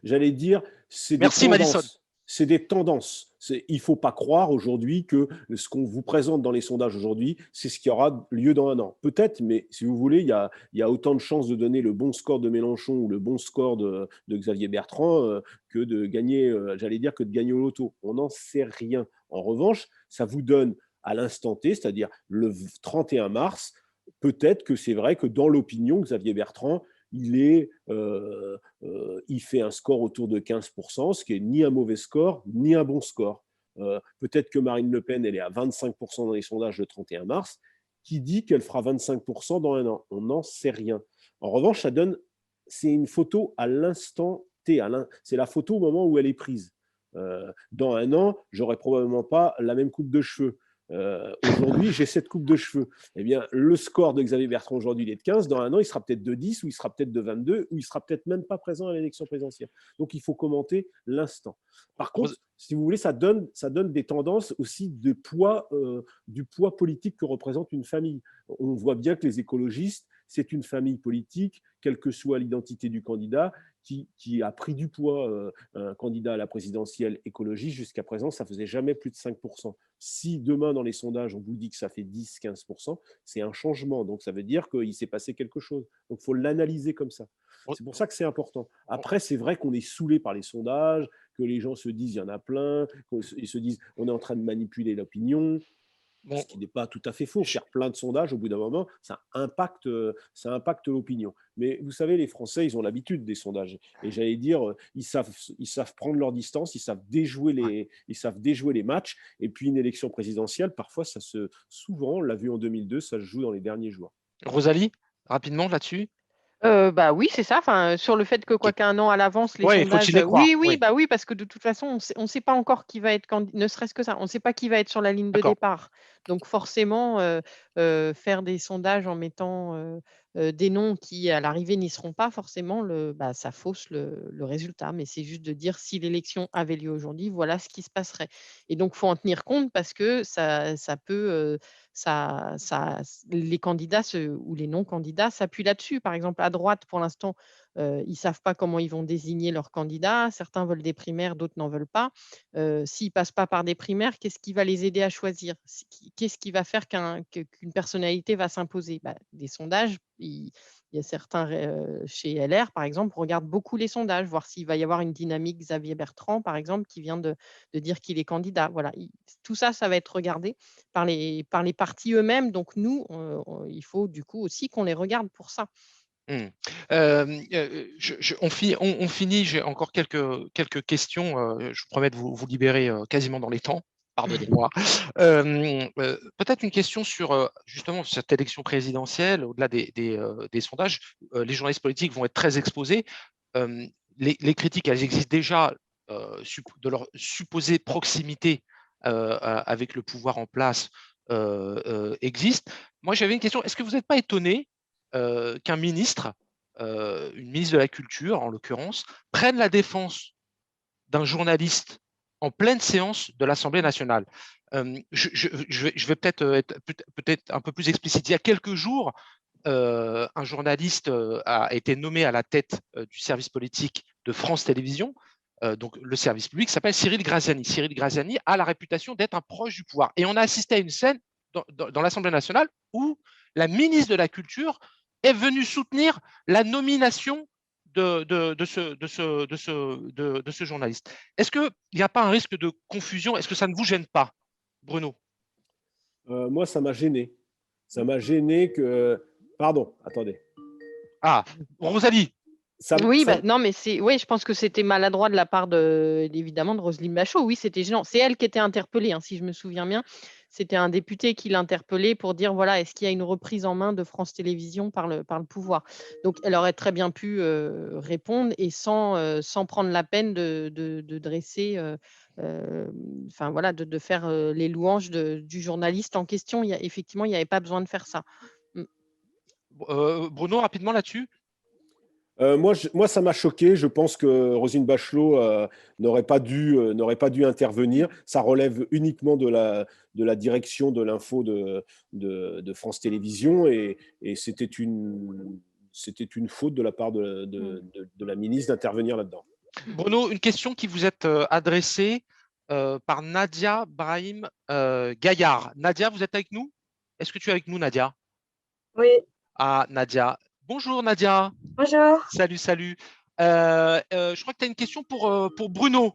j'allais dire, c'est des Merci, tendances. Madison. C'est des tendances. Il ne faut pas croire aujourd'hui que ce qu'on vous présente dans les sondages aujourd'hui, c'est ce qui aura lieu dans un an. Peut-être, mais si vous voulez, il y a autant de chances de donner le bon score de Mélenchon ou le bon score de Xavier Bertrand que de gagner, que de gagner au loto. On n'en sait rien. En revanche, ça vous donne à l'instant T, c'est-à-dire le 31 mars, peut-être que c'est vrai que dans l'opinion, Xavier Bertrand, il fait un score autour de 15%, ce qui n'est ni un mauvais score, ni un bon score. Peut-être que Marine Le Pen, elle est à 25% dans les sondages le 31 mars, qui dit qu'elle fera 25% dans un an. On n'en sait rien. En revanche, c'est une photo à l'instant T. C'est la photo au moment où elle est prise. Dans un an, j'aurai probablement pas la même coupe de cheveux. Aujourd'hui, j'ai cette coupe de cheveux. Eh bien, le score de Xavier Bertrand aujourd'hui, il est de 15. Dans un an, il sera peut-être de 10, ou il sera peut-être de 22, ou il sera peut-être même pas présent à l'élection présidentielle. Donc, il faut commenter l'instant. Par contre, si vous voulez, ça donne des tendances aussi du poids politique que représente une famille. On voit bien que les écologistes, c'est une famille politique, quelle que soit l'identité du candidat, qui a pris du poids. Un candidat à la présidentielle écologiste, jusqu'à présent, ça ne faisait jamais plus de 5%. Si demain, dans les sondages, on vous dit que ça fait 10-15%, c'est un changement. Donc, ça veut dire qu'il s'est passé quelque chose. Donc, il faut l'analyser comme ça. C'est pour ça que c'est important. Après, c'est vrai qu'on est saoulé par les sondages, que les gens se disent il y en a plein, qu'ils se disent on est en train de manipuler l'opinion. Ce qui n'est pas tout à fait faux. Faire plein de sondages, au bout d'un moment, ça impacte l'opinion. Mais vous savez, les Français, ils ont l'habitude des sondages. Et j'allais dire, ils savent prendre leur distance, ils savent déjouer les matchs. Et puis, une élection présidentielle, parfois, souvent, on l'a vu en 2002, ça se joue dans les derniers jours. Rosalie, rapidement là-dessus. Oui, c'est ça. Enfin, sur le fait que quoi qu'un an à l'avance, les sondages. Oui, parce que de toute façon, on ne sait pas encore qui va être candidat, ne serait-ce que ça. On ne sait pas qui va être sur la ligne de départ. Donc forcément, faire des sondages en mettant des noms qui, à l'arrivée, n'y seront pas forcément, ça fausse le résultat. Mais c'est juste de dire si l'élection avait lieu aujourd'hui, voilà ce qui se passerait. Et donc, il faut en tenir compte parce que ça peut. Les candidats ou les non-candidats s'appuient là-dessus. Par exemple, à droite, pour l'instant, ils ne savent pas comment ils vont désigner leurs candidats. Certains veulent des primaires, d'autres n'en veulent pas. S'ils ne passent pas par des primaires, qu'est-ce qui va les aider à choisir? Qu'est-ce qui va faire qu'une personnalité va s'imposer? Des sondages. Il y a certains chez LR, par exemple, regardent beaucoup les sondages, voir s'il va y avoir une dynamique Xavier Bertrand, par exemple, qui vient de dire qu'il est candidat. Voilà, tout ça, ça va être regardé par les partis eux-mêmes. Donc, nous, il faut du coup aussi qu'on les regarde pour ça. On finit, j'ai encore quelques questions. Je vous promets de vous libérer quasiment dans les temps. Pardonnez-moi. Peut-être une question sur justement cette élection présidentielle, au-delà des sondages. Les journalistes politiques vont être très exposés. Les critiques, elles existent déjà de leur supposée proximité avec le pouvoir en place existent. Moi, j'avais une question. Est-ce que vous n'êtes pas étonné qu'un ministre, une ministre de la Culture en l'occurrence, prenne la défense d'un journaliste en pleine séance de l'Assemblée nationale? Je vais peut-être être un peu plus explicite. Il y a quelques jours, un journaliste a été nommé à la tête du service politique de France Télévisions. donc le service public, s'appelle Cyril Graziani. Cyril Graziani a la réputation d'être un proche du pouvoir. Et on a assisté à une scène dans l'Assemblée nationale où la ministre de la Culture est venue soutenir la nomination de ce journaliste. Est-ce qu'il n'y a pas un risque de confusion? Est-ce que ça ne vous gêne pas, Bruno? Moi, ça m'a gêné. Ça m'a gêné que… Pardon, attendez. Ah, Rosalie. Oui, non, mais oui, je pense que c'était maladroit de la part évidemment de Roselyne Bachot. Oui, c'était gênant. C'est elle qui était interpellée, hein, si je me souviens bien. C'était un député qui l'interpellait pour dire voilà, est-ce qu'il y a une reprise en main de France Télévisions par le pouvoir? Donc, elle aurait très bien pu répondre et sans prendre la peine de dresser, enfin voilà, de faire les louanges du journaliste en question. Effectivement, il n'y avait pas besoin de faire ça. Bruno, rapidement là-dessus. Moi, ça m'a choqué. Je pense que Roselyne Bachelot n'aurait pas dû intervenir. Ça relève uniquement de la direction de l'info de France Télévisions et c'était une faute de la part de la ministre d'intervenir là-dedans. Bruno, une question qui vous est adressée par Nadia Brahim Gaillard. Nadia, vous êtes avec nous? Est-ce que tu es avec nous, Nadia? Oui. Ah, Nadia. Bonjour, Nadia. Bonjour. Salut, salut. Je crois que tu as une question pour Bruno.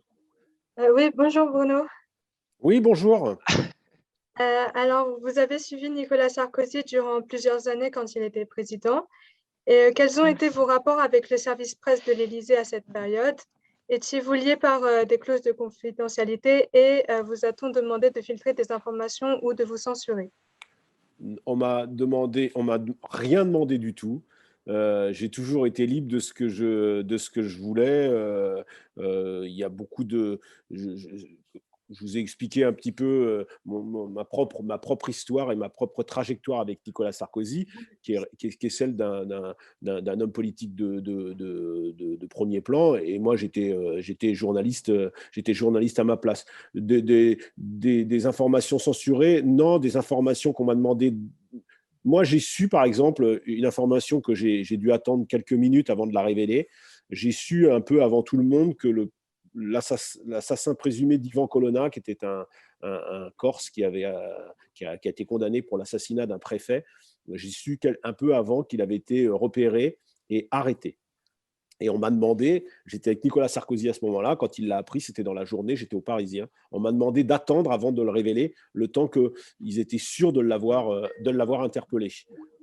Oui, bonjour Bruno. Oui, bonjour. Alors, vous avez suivi Nicolas Sarkozy durant plusieurs années quand il était président. Et quels ont été vos rapports avec le service presse de l'Élysée à cette période? Étiez-vous lié par des clauses de confidentialité et vous a-t-on demandé de filtrer des informations ou de vous censurer? On m'a rien demandé du tout. J'ai toujours été libre de ce que je voulais. Il y a beaucoup de… Je vous ai expliqué un petit peu ma propre histoire et ma propre trajectoire avec Nicolas Sarkozy, qui est celle d'un homme politique de premier plan. Et moi, j'étais journaliste à ma place. Des informations censurées, non, des informations qu'on m'a demandé. Moi, j'ai su, par exemple, une information que j'ai dû attendre quelques minutes avant de la révéler. J'ai su un peu avant tout le monde que l'assassin présumé d'Ivan Colonna, qui était un Corse qui a été condamné pour l'assassinat d'un préfet, j'ai su un peu avant qu'il avait été repéré et arrêté. Et on m'a demandé, j'étais avec Nicolas Sarkozy à ce moment-là, quand il l'a appris, c'était dans la journée, j'étais au Parisien, on m'a demandé d'attendre avant de le révéler, le temps qu'ils étaient sûrs de l'avoir interpellé.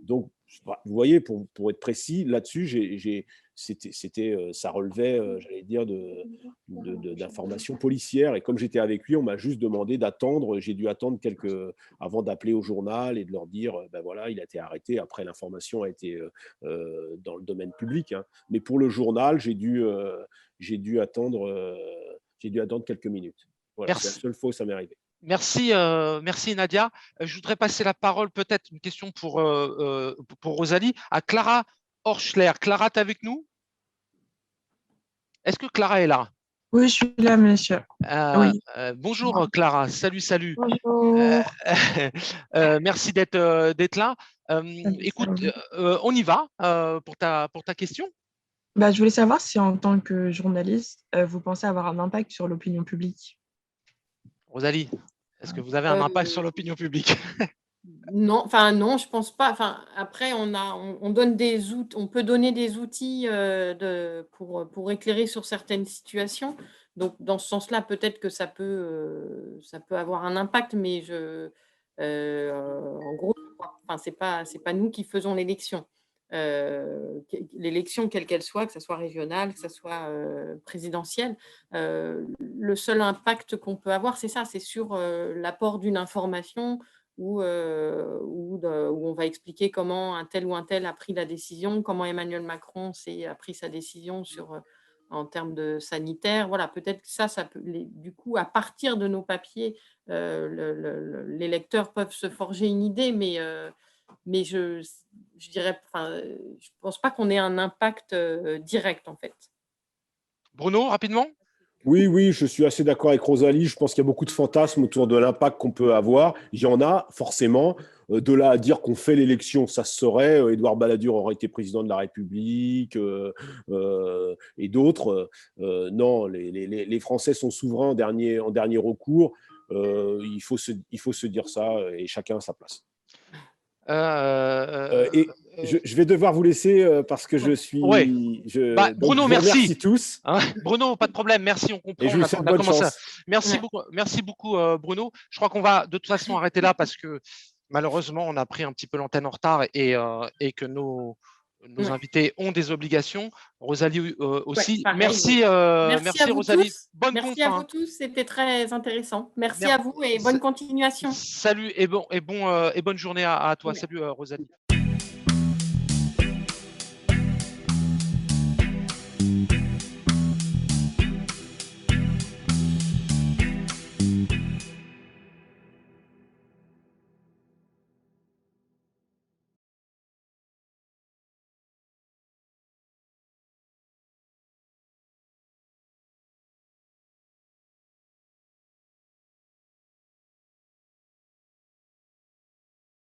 Donc, vous voyez, pour être précis, là-dessus, ça relevait, j'allais dire, d'informations policières. Et comme j'étais avec lui, on m'a juste demandé d'attendre. J'ai dû attendre avant d'appeler au journal et de leur dire, ben voilà, il a été arrêté. Après, l'information a été dans le domaine public. Hein. Mais pour le journal, j'ai dû attendre quelques minutes. Voilà, c'est la seule fois où ça m'est arrivé. Merci, merci Nadia. Je voudrais passer la parole, peut-être une question pour Rosalie, à Clara Horschler. Clara, tu es avec nous? Est-ce que Clara est là? Oui, je suis là, monsieur. Oui. Bonjour Clara, salut. Bonjour. Merci d'être là. Écoute, on y va pour ta question. Je voulais savoir si en tant que journaliste, vous pensez avoir un impact sur l'opinion publique. Rosalie, est-ce que vous avez un impact sur l'opinion publique? Non, non, je pense pas. Après, on donne des outils, on peut donner des outils pour éclairer sur certaines situations. Donc, dans ce sens-là, peut-être que ça peut avoir un impact, mais en gros, c'est pas nous qui faisons l'élection. L'élection, quelle qu'elle soit, que ce soit régionale, que ce soit présidentielle, le seul impact qu'on peut avoir, c'est ça, c'est sur l'apport d'une information où on va expliquer comment un tel ou un tel a pris la décision, comment Emmanuel Macron a pris sa décision en termes de sanitaire. Voilà, peut-être que ça peut, du coup, à partir de nos papiers, les lecteurs peuvent se forger une idée, mais je dirais, je pense pas qu'on ait un impact direct, en fait. Bruno, rapidement? Oui, oui, je suis assez d'accord avec Rosalie. Je pense qu'il y a beaucoup de fantasmes autour de l'impact qu'on peut avoir. Il y en a, forcément. De là à dire qu'on fait l'élection, ça se saurait. Édouard Balladur aurait été président de la République et d'autres. Non, les Français sont souverains en dernier recours. Il faut se dire ça et chacun à sa place. Et je vais devoir vous laisser parce que je suis. Ouais. Bruno, donc, merci. Merci tous. Hein, Bruno, pas de problème. Merci, on comprend. Et je vous souhaite bonne chance. Merci beaucoup, Bruno. Je crois qu'on va de toute façon arrêter là parce que malheureusement, on a pris un petit peu l'antenne en retard et que nos invités ont des obligations. Rosalie aussi. Ouais, merci, merci Rosalie. Merci à vous tous. C'était très intéressant. Merci à vous et bonne continuation. Salut et bonne journée à toi. Salut, Rosalie.